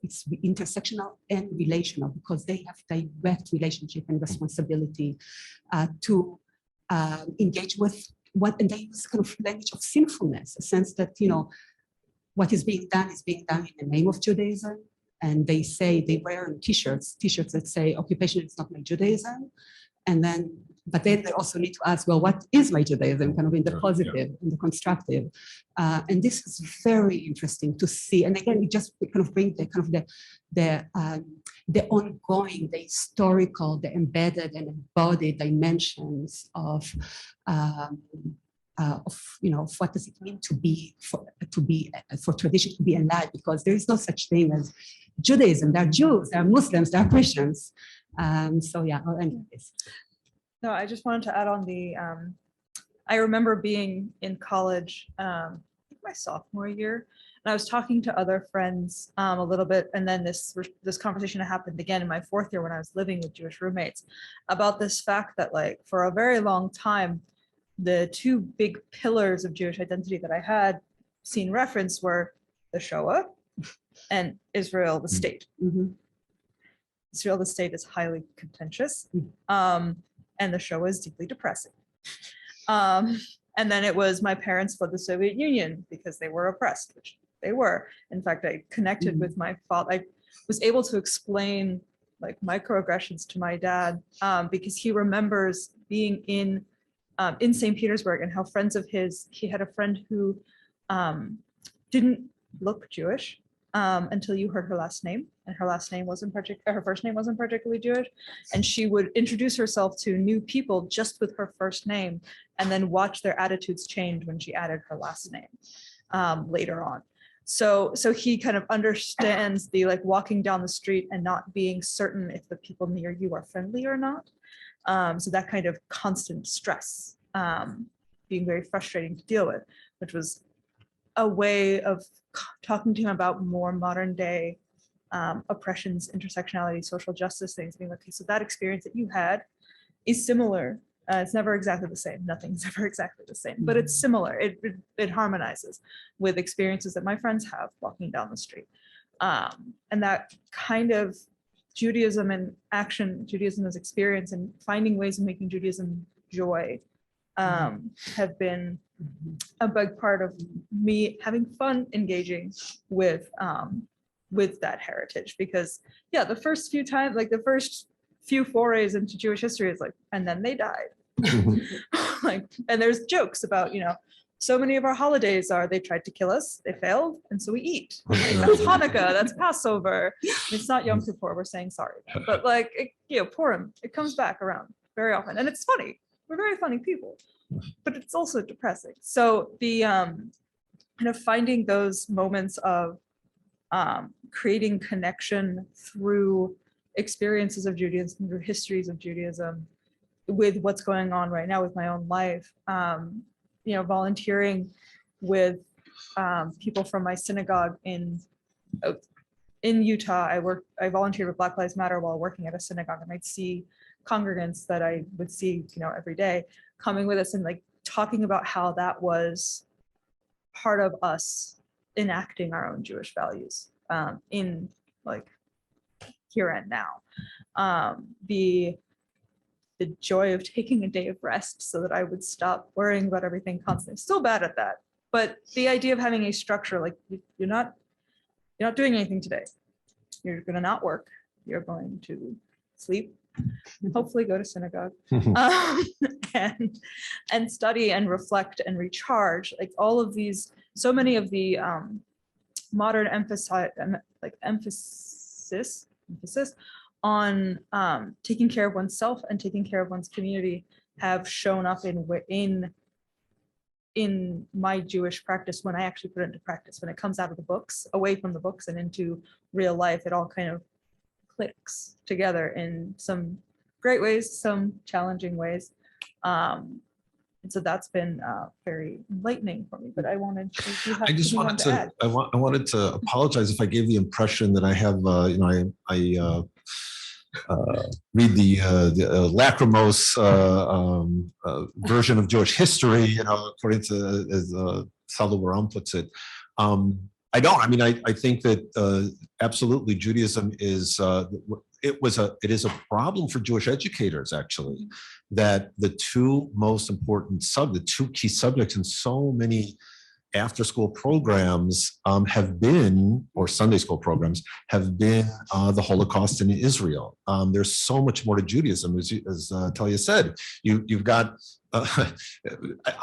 intersectional and relational because they have direct relationship and responsibility to engage with what, and they use kind of language of sinfulness, a sense that, you know, what is being done in the name of Judaism, and they say they wear t-shirts that say occupation is not my Judaism, and then. But then they also need to ask, well, what is my Judaism, kind of in the positive, in the constructive? And this is very interesting to see. And again, we just kind of bring the kind of the ongoing, the historical, the embedded and embodied dimensions of you know, what does it mean to be for tradition to be alive? Because there is no such thing as Judaism. There are Jews, there are Muslims, there are Christians. So yeah, I'll end with this. No, I just wanted to add on the, I remember being in college, I think my sophomore year, and I was talking to other friends a little bit, and then this conversation happened again in my fourth year when I was living with Jewish roommates about this fact that, like, for a very long time, the two big pillars of Jewish identity that I had seen referenced were the Shoah and Israel, the state. Israel, the state, is highly contentious. And the show is deeply depressing. And then it was my parents fled the Soviet Union because they were oppressed, which they were. In fact, I connected with my father. I was able to explain like microaggressions to my dad because he remembers being in St. Petersburg and how friends of his, he had a friend who didn't look Jewish until you heard her last name. and her last name wasn't her first name wasn't particularly Jewish, and she would introduce herself to new people just with her first name, and then watch their attitudes change when she added her last name later on. So he kind of understands the like walking down the street and not being certain if the people near you are friendly or not. So that kind of constant stress being very frustrating to deal with, which was a way of talking to him about more modern day oppressions, intersectionality, social justice things, being like, okay, so that experience that you had is similar. It's never exactly the same. Nothing's ever exactly the same, but it's similar. It harmonizes with experiences that my friends have walking down the street. And that kind of Judaism and action, Judaism as experience, and finding ways of making Judaism joy have been a big part of me having fun engaging with that heritage. Because yeah, the first few times, like the first few forays into Jewish history is like, and then they died. Like, and there's jokes about, you know, so many of our holidays are, they tried to kill us, they failed, and so we eat. Like, that's Hanukkah, that's Passover. It's not Yom Kippur, we're saying sorry. But like, you know, Purim, it comes back around very often. And it's funny, we're very funny people, but it's also depressing. So the kind of finding those moments of creating connection through experiences of Judaism, through histories of Judaism, with what's going on right now with my own life, you know, volunteering with people from my synagogue in Utah. I volunteered with Black Lives Matter while working at a synagogue, and I'd see congregants that I would see, you know, every day coming with us and like talking about how that was part of us enacting our own Jewish values in like here and now. The joy of taking a day of rest so that I would stop worrying about everything constantly. Still bad at that, but the idea of having a structure, like you're not doing anything today. You're going to not work. You're going to sleep, hopefully go to synagogue, and study and reflect and recharge. Like all of these, so many of the modern emphasis on taking care of oneself and taking care of one's community have shown up in my Jewish practice when I actually put it into practice. When it comes out of the books, away from the books and into real life, it all kind of clicks together in some great ways, some challenging ways. And so that's been very enlightening for me. But I wanted to. I just wanted to. I wanted to apologize if I gave the impression that I have. You know, I read the lachrymose version of Jewish history. You know, according to as Saldo Baram puts it. I don't. I mean, I think that absolutely Judaism is. It is a problem for Jewish educators, actually, that the two key subjects in so many after-school programs have been, or Sunday school programs, have been the Holocaust in Israel. There's so much more to Judaism, as Talia said. You've got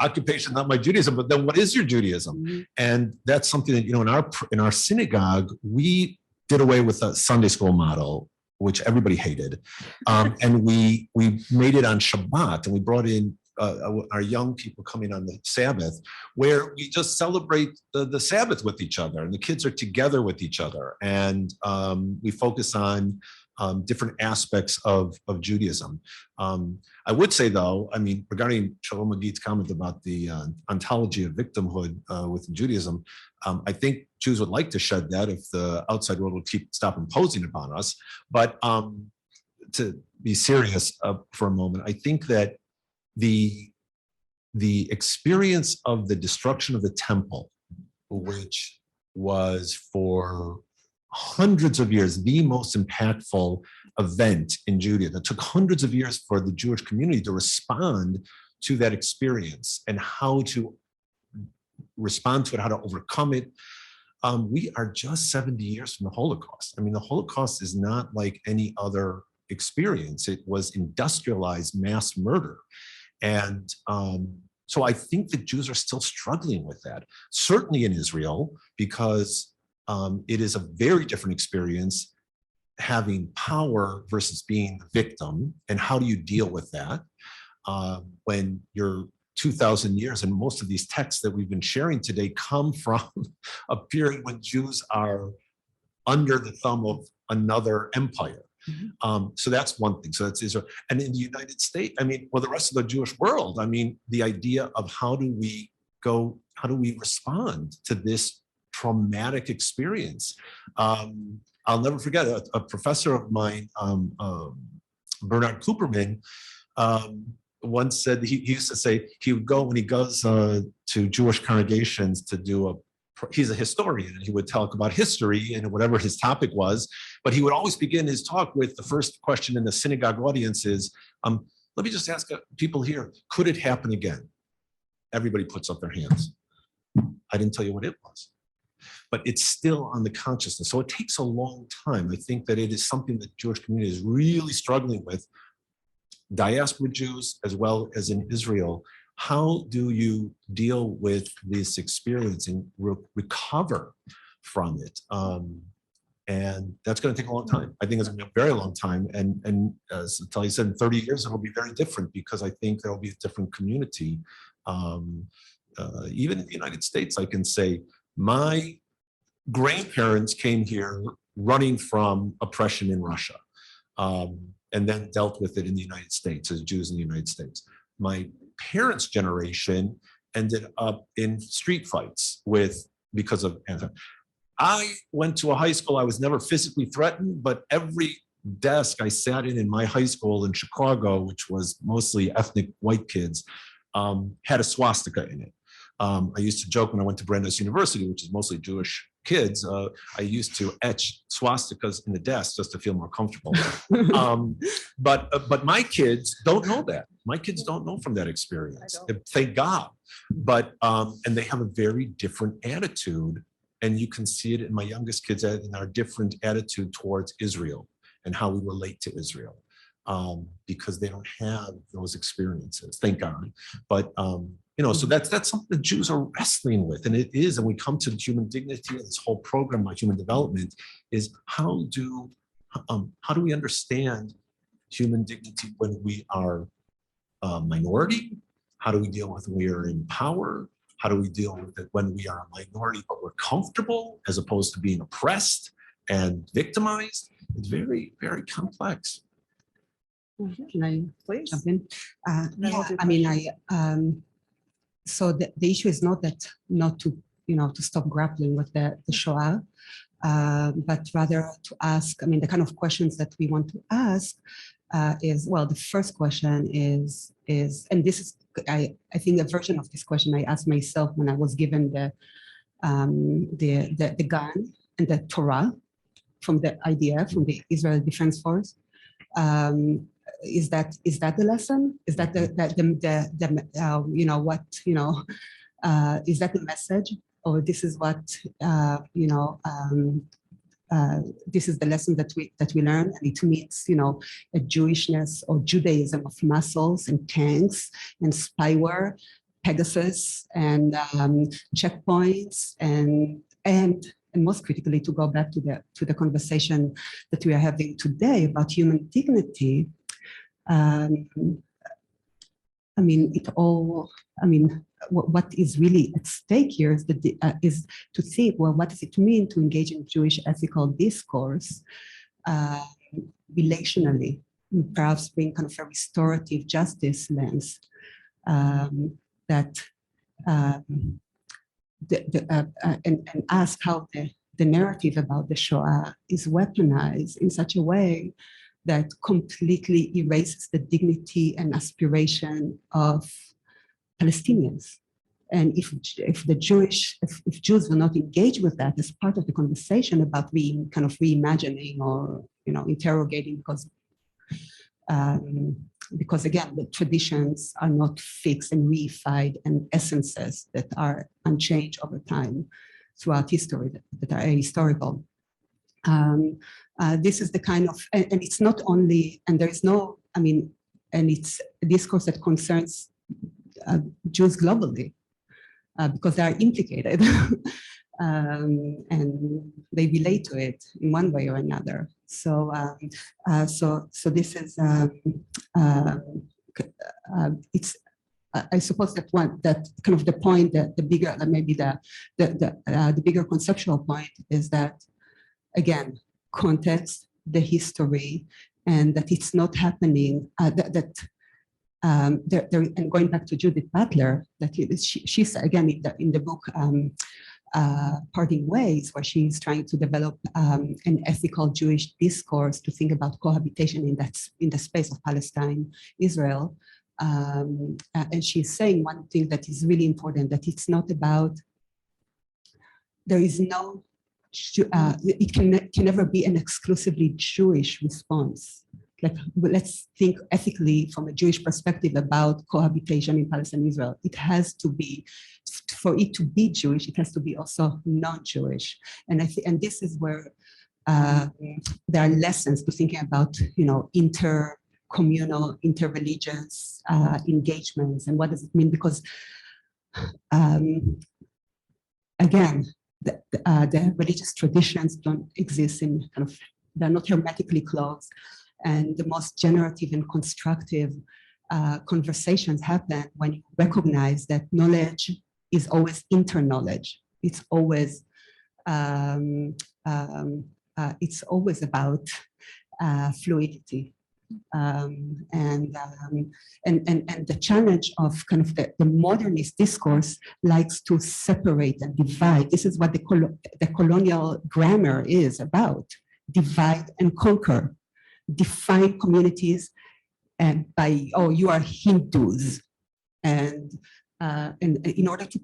occupation, not my Judaism, but then what is your Judaism? Mm-hmm. And that's something that, you know, in our synagogue, we did away with a Sunday school model, which everybody hated. And we made it on Shabbat, and we brought in our young people coming on the Sabbath, where we just celebrate the Sabbath with each other, and the kids are together with each other. And we focus on different aspects of Judaism. I would say, though, I mean, regarding Shalom Magid's comment about the ontology of victimhood within Judaism, I think Jews would like to shed that if the outside world would stop imposing upon us. But to be serious for a moment, I think that the experience of the destruction of the temple, which was for hundreds of years the most impactful event in Judaism, that took hundreds of years for the Jewish community to respond to that experience and how to respond to it, how to overcome it. We are just 70 years from the Holocaust. I mean, the Holocaust is not like any other experience. It was industrialized mass murder. And so I think that Jews are still struggling with that, certainly in Israel, because it is a very different experience having power versus being the victim, and how do you deal with that when you're 2,000 years, and most of these texts that we've been sharing today come from a period when Jews are under the thumb of another empire. So that's one thing. So that's Israel. And in the United States, I mean, well, the rest of the Jewish world, I mean, the idea of how do we respond to this traumatic experience? I'll never forget a professor of mine, Bernard Cooperman, once said, he used to say he would go when he goes to Jewish congregations to do he's a historian, and he would talk about history and whatever his topic was, but he would always begin his talk with the first question in the synagogue audience is, let me just ask people here, could it happen again? Everybody puts up their hands. I didn't tell you what it was, but it's still on the consciousness. So it takes a long time. I think that it is something that the Jewish community is really struggling with, diaspora Jews as well as in Israel. How do you deal with this experience and recover from it? And that's going to take a long time. I think it's going to be a very long time. And as Tali said, in 30 years, it'll be very different, because I think there'll be a different community. Even in the United States, I can say my grandparents came here running from oppression in Russia, and then dealt with it in the United States as Jews in the United States. My parents' generation ended up in street fights because of anti. I went to a high school, I was never physically threatened, but every desk I sat in my high school in Chicago, which was mostly ethnic white kids, had a swastika in it. I used to joke when I went to Brandeis University, which is mostly Jewish kids, I used to etch swastikas in the desk just to feel more comfortable. But my kids don't know that. My kids don't know from that experience. Thank God. But and they have a very different attitude, and you can see it in my youngest kids in our different attitude towards Israel and how we relate to Israel, because they don't have those experiences. Thank God. But so that's something that Jews are wrestling with, and it is. And we come to human dignity, and this whole program on human development is how do we understand human dignity when we are a minority? How do we deal with when we are in power? How do we deal with it when we are a minority but we're comfortable, as opposed to being oppressed and victimized? It's very, very complex. Can I Please. jump in? we'll do I mean, so the issue is not to stop grappling with the Shoah, but rather to ask. I mean, the kind of questions that we want to ask is, well, the first question is, and this is, I think, a version of this question I asked myself when I was given the gun and the Torah from the IDF, from the Israel Defense Force. Is that the lesson? Is that is that the message, or this is what this is the lesson that we learn, and it means a Jewishness or Judaism of muscles and tanks and spyware, Pegasus and checkpoints and most critically, to go back to the conversation that we are having today about human dignity. I mean, what is really at stake here is to think, well, what does it mean to engage in Jewish ethical discourse relationally, perhaps bring kind of a restorative justice lens and ask how the narrative about the Shoah is weaponized in such a way that completely erases the dignity and aspiration of Palestinians. And if Jews will not engage with that as part of the conversation about reimagining or interrogating, because again, the traditions are not fixed and reified, and essences that are unchanged over time throughout history that are ahistorical. This is the kind of, and it's not only, and there is no, and it's a discourse that concerns Jews globally because they are implicated and they relate to it in one way or another. So this is it's. I suppose that kind of the point that the bigger, maybe the bigger conceptual point is that, again, context, the history, and that it's not happening. And going back to Judith Butler, that she's again in the book Parting Ways, where she's trying to develop an ethical Jewish discourse to think about cohabitation in the space of Palestine, Israel. And she's saying one thing that is really important, that it's not about, there is no, it can never be an exclusively Jewish response. Like, let's think ethically from a Jewish perspective about cohabitation in Palestine and Israel. It has to be, for it to be Jewish, it has to be also non-Jewish. And and this is where there are lessons to thinking about, intercommunal, interreligious engagements, and what does it mean? Because again, the religious traditions don't exist in kind of, they're not hermetically closed. And the most generative and constructive conversations happen when you recognize that knowledge is always interknowledge. It's always about fluidity. And the challenge of kind of the modernist discourse likes to separate and divide. This is what the colonial grammar is about: divide and conquer. Define communities and by, oh, you are Hindus, and in order to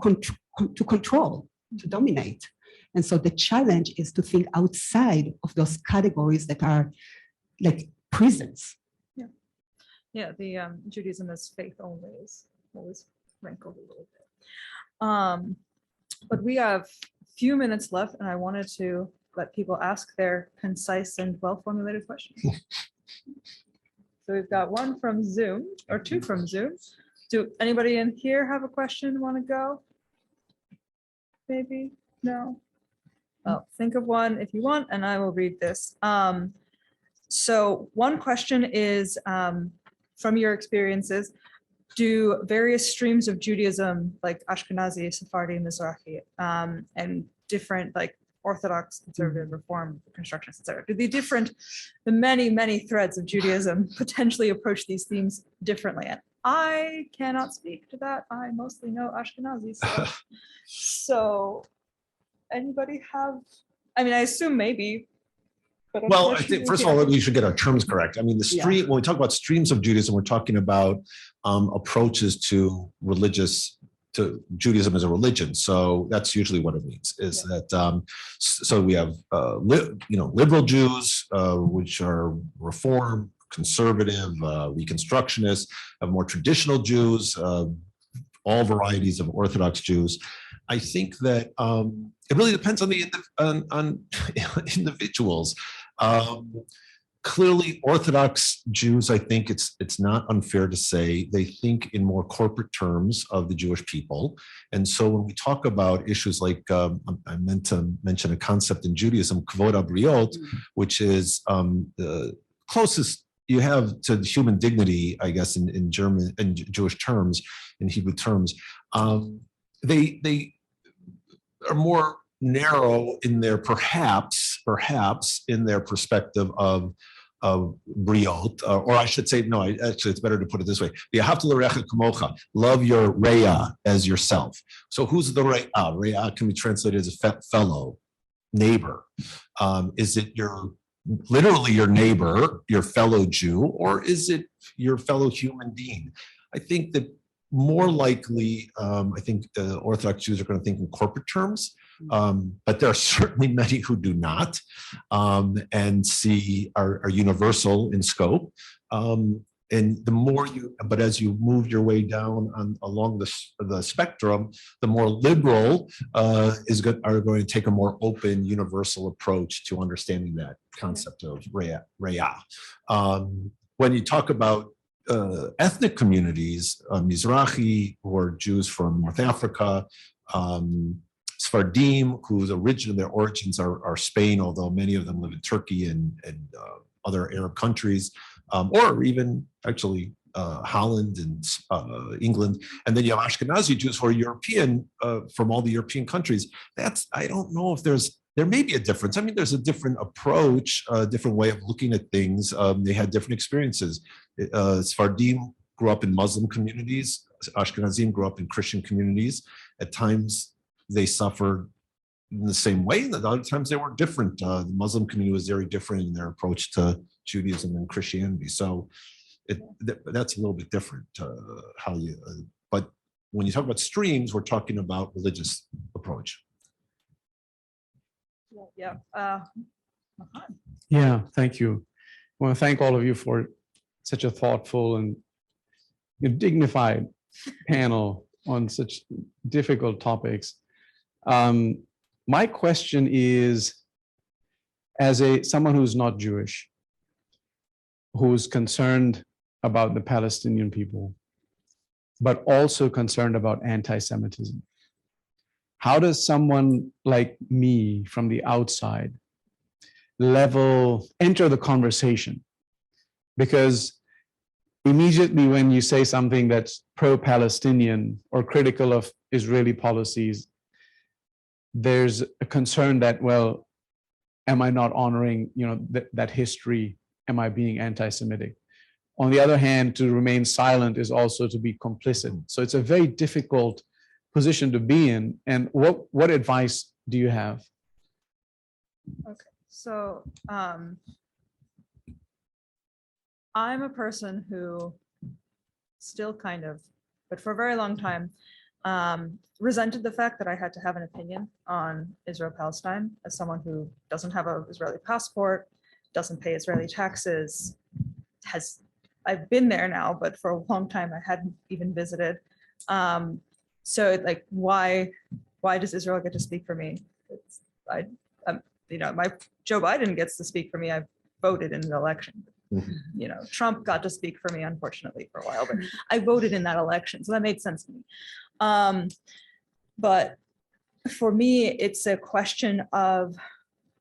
control, to dominate. And so the challenge is to think outside of those categories that are like prisons. Yeah, the Judaism as faith only is always rankled a little bit. But we have a few minutes left, and I wanted to let people ask their concise and well-formulated questions. So we've got one from Zoom, or two from Zoom. Do anybody in here have a question, want to go? Maybe? No? Well, think of one if you want, and I will read this. So one question is, from your experiences, do various streams of Judaism, like Ashkenazi, Sephardi, Mizrahi, and different like Orthodox, conservative, Reform, constructions, etc. Do the many threads of Judaism potentially approach these themes differently? And I cannot speak to that. I mostly know Ashkenazi stuff. So anybody have, I mean, I assume maybe. But well, I think first of all, we should get our terms correct. I mean, when we talk about streams of Judaism, we're talking about approaches to Judaism as a religion. So that's usually what it means, is that, so we have, liberal Jews, which are Reform, conservative, Reconstructionists, have more traditional Jews, all varieties of Orthodox Jews. I think that it really depends on on individuals. Clearly, Orthodox Jews, I think it's not unfair to say they think in more corporate terms of the Jewish people. And so when we talk about issues like, I meant to mention a concept in Judaism, kvod habriot, which is the closest you have to human dignity, I guess, in German and Jewish terms, in Hebrew terms. They are more narrow in their perhaps in their perspective of briot, or I should say, no, actually it's better to put it this way: love your reya as yourself. So who's the reya? Reya can be translated as a fellow, neighbor. Is it literally your neighbor, your fellow Jew, or is it your fellow human being? I think that more likely, I think Orthodox Jews are going to think in corporate terms. But there are certainly many who do not, and are universal in scope. And the more but as you move your way down along the spectrum, the more liberal are going to take a more open, universal approach to understanding that concept of reya. When you talk about ethnic communities, Mizrahi, or Jews from North Africa, Sephardim, whose their origins are Spain, although many of them live in Turkey and other Arab countries, or even actually Holland and England. And then you have Ashkenazi Jews who are European, from all the European countries. I don't know if there may be a difference. I mean, there's a different approach, a different way of looking at things. They had different experiences. Sephardim grew up in Muslim communities. Ashkenazim grew up in Christian communities. At times, they suffered in the same way, and at other times they were different. The Muslim community was very different in their approach to Judaism and Christianity. So that's a little bit different. But when you talk about streams, we're talking about religious approach. Yeah. Yeah, thank you. I want to thank all of you for such a thoughtful and dignified panel on such difficult topics. My question is, as someone who's not Jewish, who's concerned about the Palestinian people, but also concerned about anti-Semitism, how does someone like me from the outside enter the conversation? Because immediately when you say something that's pro-Palestinian or critical of Israeli policies, there's a concern that, well, am I not honoring, that history? Am I being anti-Semitic? On the other hand, to remain silent is also to be complicit. So it's a very difficult position to be in. And what advice do you have? Okay, so I'm a person who still kind of, but for a very long time, resented the fact that I had to have an opinion on Israel-Palestine as someone who doesn't have an Israeli passport, doesn't pay Israeli taxes, I've been there now, but for a long time I hadn't even visited. So like, why does Israel get to speak for me? Joe Biden gets to speak for me. I voted in the election. Mm-hmm. Trump got to speak for me, unfortunately, for a while, but I voted in that election, so that made sense to me. But for me, it's a question of,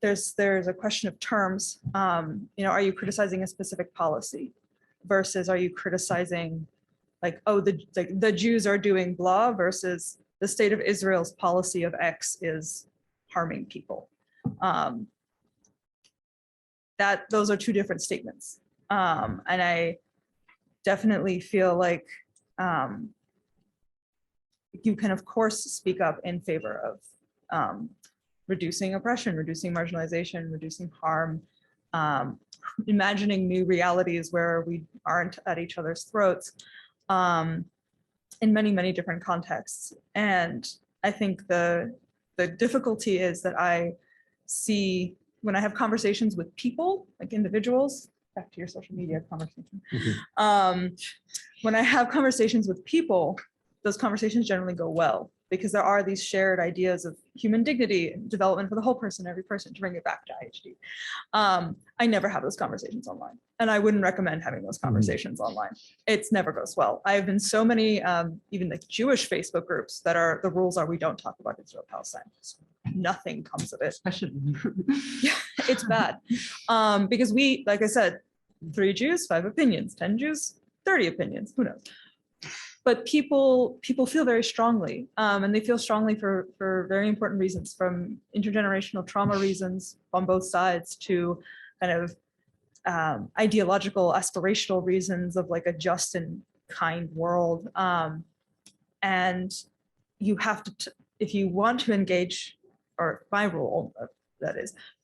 there's a question of terms. Are you criticizing a specific policy versus are you criticizing, like, oh, the Jews are doing blah versus the state of Israel's policy of X is harming people. Those are two different statements. And I definitely feel like you can, of course, speak up in favor of reducing oppression, reducing marginalization, reducing harm, imagining new realities where we aren't at each other's throats, in many, many different contexts. And I think the difficulty is that I see when I have conversations with people, like individuals, back to your social media conversation. Mm-hmm. When I have conversations with people, those conversations generally go well because there are these shared ideas of human dignity and development for the whole person, every person, to bring it back to IHD. I never have those conversations online, and I wouldn't recommend having those conversations online. It never goes well. I've been so many, even like Jewish Facebook groups that the rules are we don't talk about Israel-Palestine. Nothing comes of it. Yeah, it's bad. Because we, like I said, 3 Jews, 5 opinions, 10 Jews, 30 opinions, who knows? But people feel very strongly, and they feel strongly for very important reasons, from intergenerational trauma reasons on both sides to kind of ideological, aspirational reasons of like a just and kind world. And you have to, if you want to engage, or my role,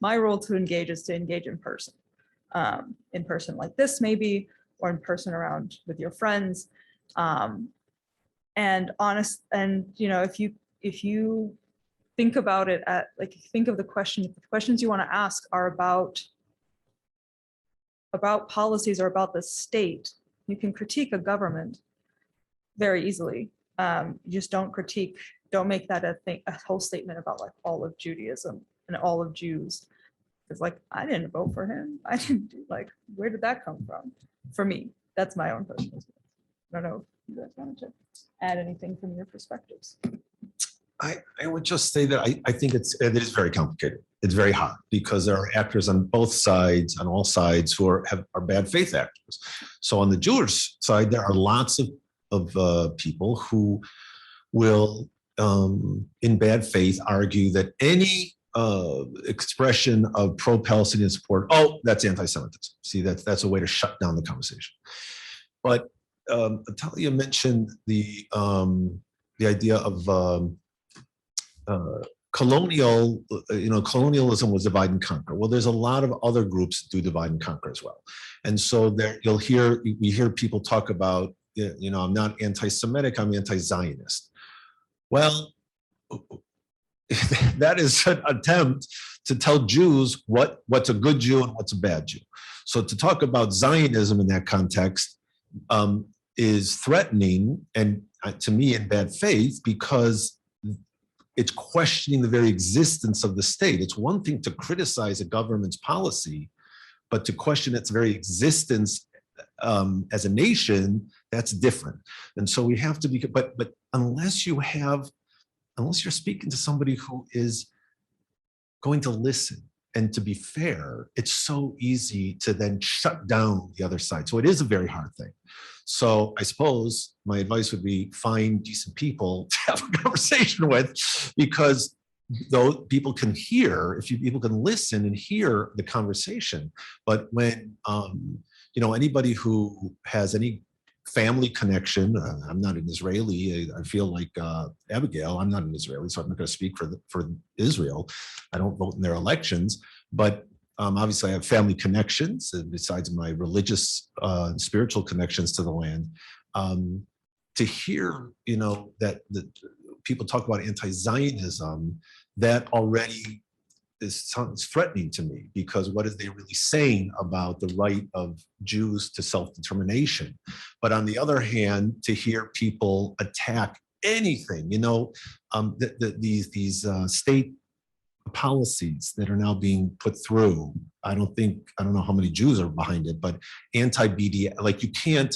my role to engage is to engage in person like this maybe, or in person around with your friends. And honest, and if you think about it think of the questions you want to ask are about policies or about the state, you can critique a government very easily. You just don't make that a whole statement about like all of Judaism and all of Jews. It's like, I didn't vote for him. I didn't do, like, where did that come from? For me, that's my own personal experience. I don't know if you guys wanted to add anything from your perspectives. I would just say that I think it is very complicated. It's very hard because there are actors on both sides, on all sides, who are bad faith actors. So on the Jewish side, there are lots of people who will, in bad faith, argue that any expression of pro-Palestinian support, oh, that's anti-Semitism. See, that's a way to shut down the conversation. But Atalia mentioned the idea of colonialism was divide and conquer. Well, there's a lot of other groups that do divide and conquer as well. And so there we hear people talk about, I'm not anti-Semitic, I'm anti-Zionist. Well, that is an attempt to tell Jews what's a good Jew and what's a bad Jew. So to talk about Zionism in that context is threatening, and to me, in bad faith, because it's questioning the very existence of the state. It's one thing to criticize a government's policy, but to question its very existence as a nation, that's different. And so we have to be, but unless you're speaking to somebody who is going to listen and to be fair, it's so easy to then shut down the other side. So it is a very hard thing. So I suppose my advice would be find decent people to have a conversation with, because though people can hear, people can listen and hear the conversation. But when, anybody who has any family connection, I'm not an Israeli, I feel like Abigail, I'm not an Israeli, so I'm not going to speak for Israel. I don't vote in their elections, but obviously I have family connections, and besides my religious and spiritual connections to the land. To hear, that people talk about anti-Zionism, that already sounds threatening to me, because what is they really saying about the right of Jews to self-determination? But on the other hand, to hear people attack anything, these state policies that are now being put through, I don't know how many Jews are behind it, but anti-BDS, like you can't,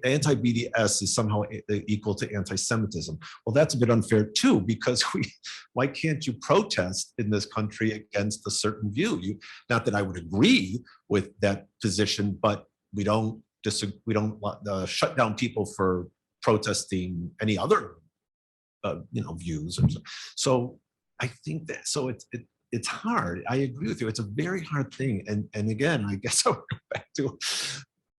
anti-BDS is somehow equal to anti-Semitism. Well, that's a bit unfair too, because why can't you protest in this country against a certain view? Not that I would agree with that position, but we don't shut down people for protesting any other, views. So I think that, so it's hard. I agree with you. It's a very hard thing. And again, I guess I'll go back to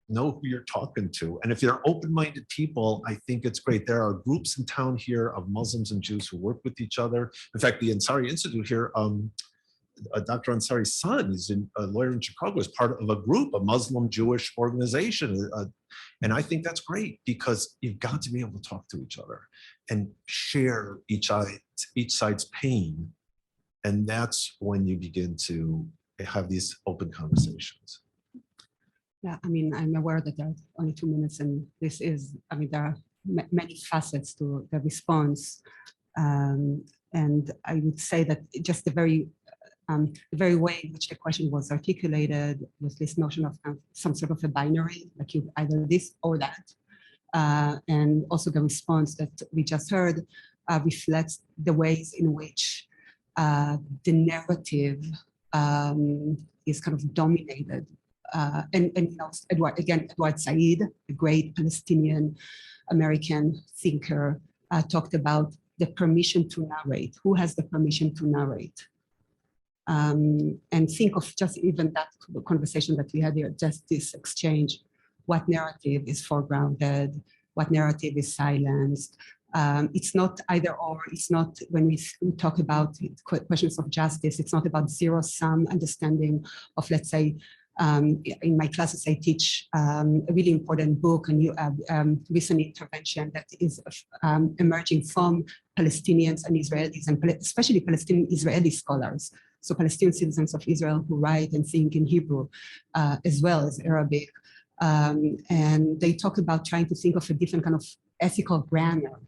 know who you're talking to. And if you're open-minded people, I think it's great. There are groups in town here of Muslims and Jews who work with each other. In fact, the Ansari Institute here, Dr. Ansari's son is a lawyer in Chicago, is part of a group, a Muslim-Jewish organization. And I think that's great, because you've got to be able to talk to each other and share each side's pain. And that's when you begin to have these open conversations. Yeah, I'm aware that there are only 2 minutes, and this is, there are many facets to the response. And I would say that just the very way in which the question was articulated was this notion of some sort of a binary, like you either this or that. And also the response that we just heard reflects the ways in which the narrative is kind of dominated. And Edward Said, a great Palestinian American thinker, talked about the permission to narrate. Who has the permission to narrate? And think of just even that conversation that we had here, just this exchange. What narrative is foregrounded? What narrative is silenced? It's not either or. It's not, when we talk about questions of justice, it's not about zero-sum understanding of, let's say, in my classes, I teach a really important book, a new recent intervention that is emerging from Palestinians and Israelis, and especially Palestinian Israeli scholars. So Palestinian citizens of Israel who write and think in Hebrew as well as Arabic. And they talk about trying to think of a different kind of ethical grammar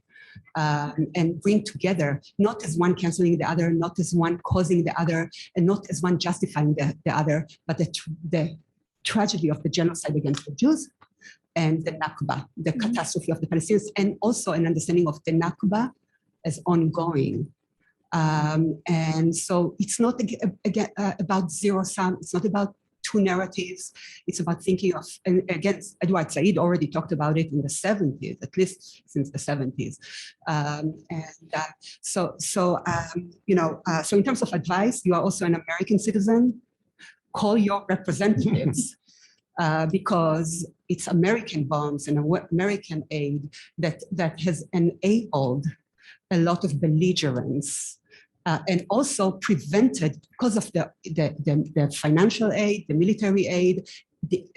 and bring together, not as one canceling the other, not as one causing the other, and not as one justifying the other, but the tragedy of the genocide against the Jews and the Nakba, the catastrophe of the Palestinians, and also an understanding of the Nakba as ongoing. And so it's not again about zero sum. It's not about two narratives. It's about thinking of, and again, Edward Said already talked about it in the 70s, at least since the 70s. So in terms of advice, you are also an American citizen. Call your representatives because it's American bonds and American aid that has enabled a lot of belligerence. And also prevented, because of the financial aid, the military aid, the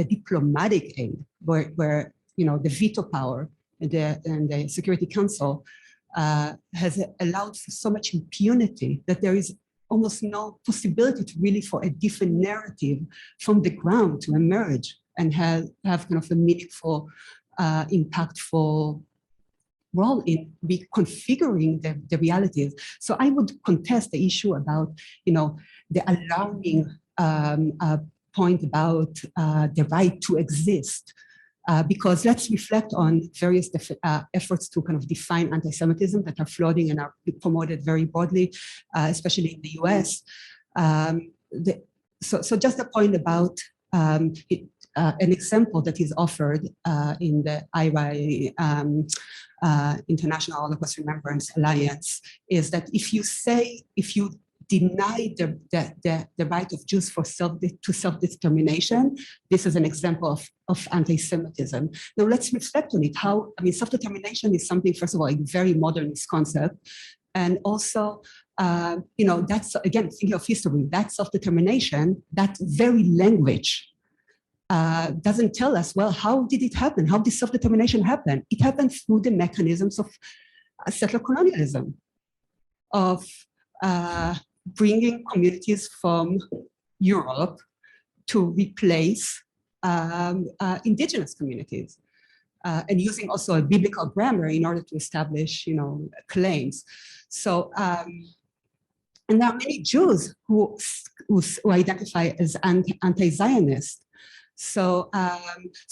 diplomatic aid, where the veto power and the Security Council has allowed for so much impunity that there is almost no possibility for a different narrative from the ground to emerge and have kind of a meaningful, impactful role in reconfiguring the realities. So I would contest the issue about, the alarming point about the right to exist, because let's reflect on various efforts to kind of define anti-Semitism that are floating and are promoted very broadly, especially in the US. So just a point about an example that is offered in the IRA, International Holocaust Remembrance Alliance, is that if you deny the right of Jews to self-determination, this is an example of anti-Semitism. Now let's reflect on it. Self-determination is something, first of all, a very modernist concept. And also, that's, again, thinking of history, that self-determination, that very language doesn't tell us, well, how did it happen? How did self-determination happen? It happened through the mechanisms of settler colonialism, of bringing communities from Europe to replace indigenous communities, and using also a biblical grammar in order to establish, claims. So, and there are many Jews who identify as anti-Zionist. So,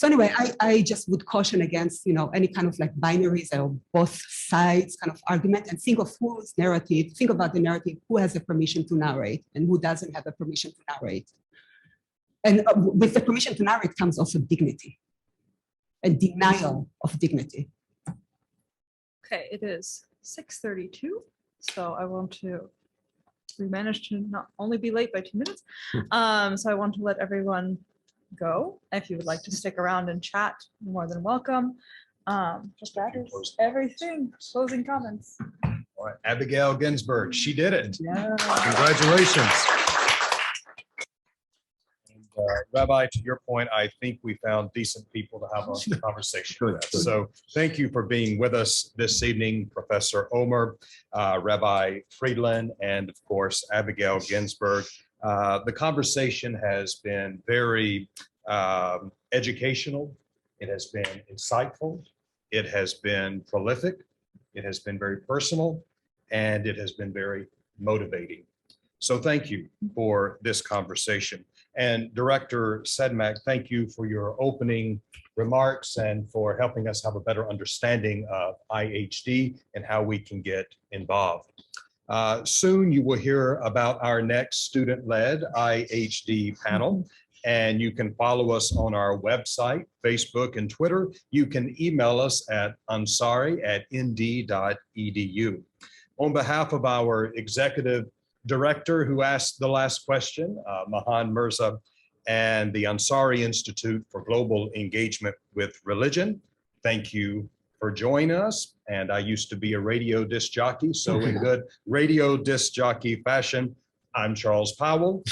anyway, I just would caution against, any kind of like binaries or both sides kind of argument, and think of whose narrative, think about the narrative, who has the permission to narrate and who doesn't have the permission to narrate. And with the permission to narrate comes also dignity and denial of dignity. Okay, it is 6:32, so we managed to not only be late by 2 minutes. So I want to let everyone go. If you would like to stick around and chat, you're more than welcome. Just everything, closing comments. All right, Abigail Ginsburg, she did it. Yeah. Congratulations. And, Rabbi, to your point, I think we found decent people to have a conversation with. So thank you for being with us this evening, Professor Omer, Rabbi Friedland, and of course, Abigail Ginsburg. The conversation has been very educational. It has been insightful. It has been prolific. It has been very personal, and it has been very motivating. So thank you for this conversation. And Director Sedmak, thank you for your opening remarks and for helping us have a better understanding of IHD and how we can get involved. Soon you will hear about our next student-led IHD panel, and you can follow us on our website, Facebook, and Twitter. You can email us at ansari@nd.edu. On behalf of our executive director who asked the last question, Mahan Mirza, and the Ansari Institute for Global Engagement with Religion, thank you for joining us. And I used to be a radio disc jockey, so in good radio disc jockey fashion, I'm Charles Powell.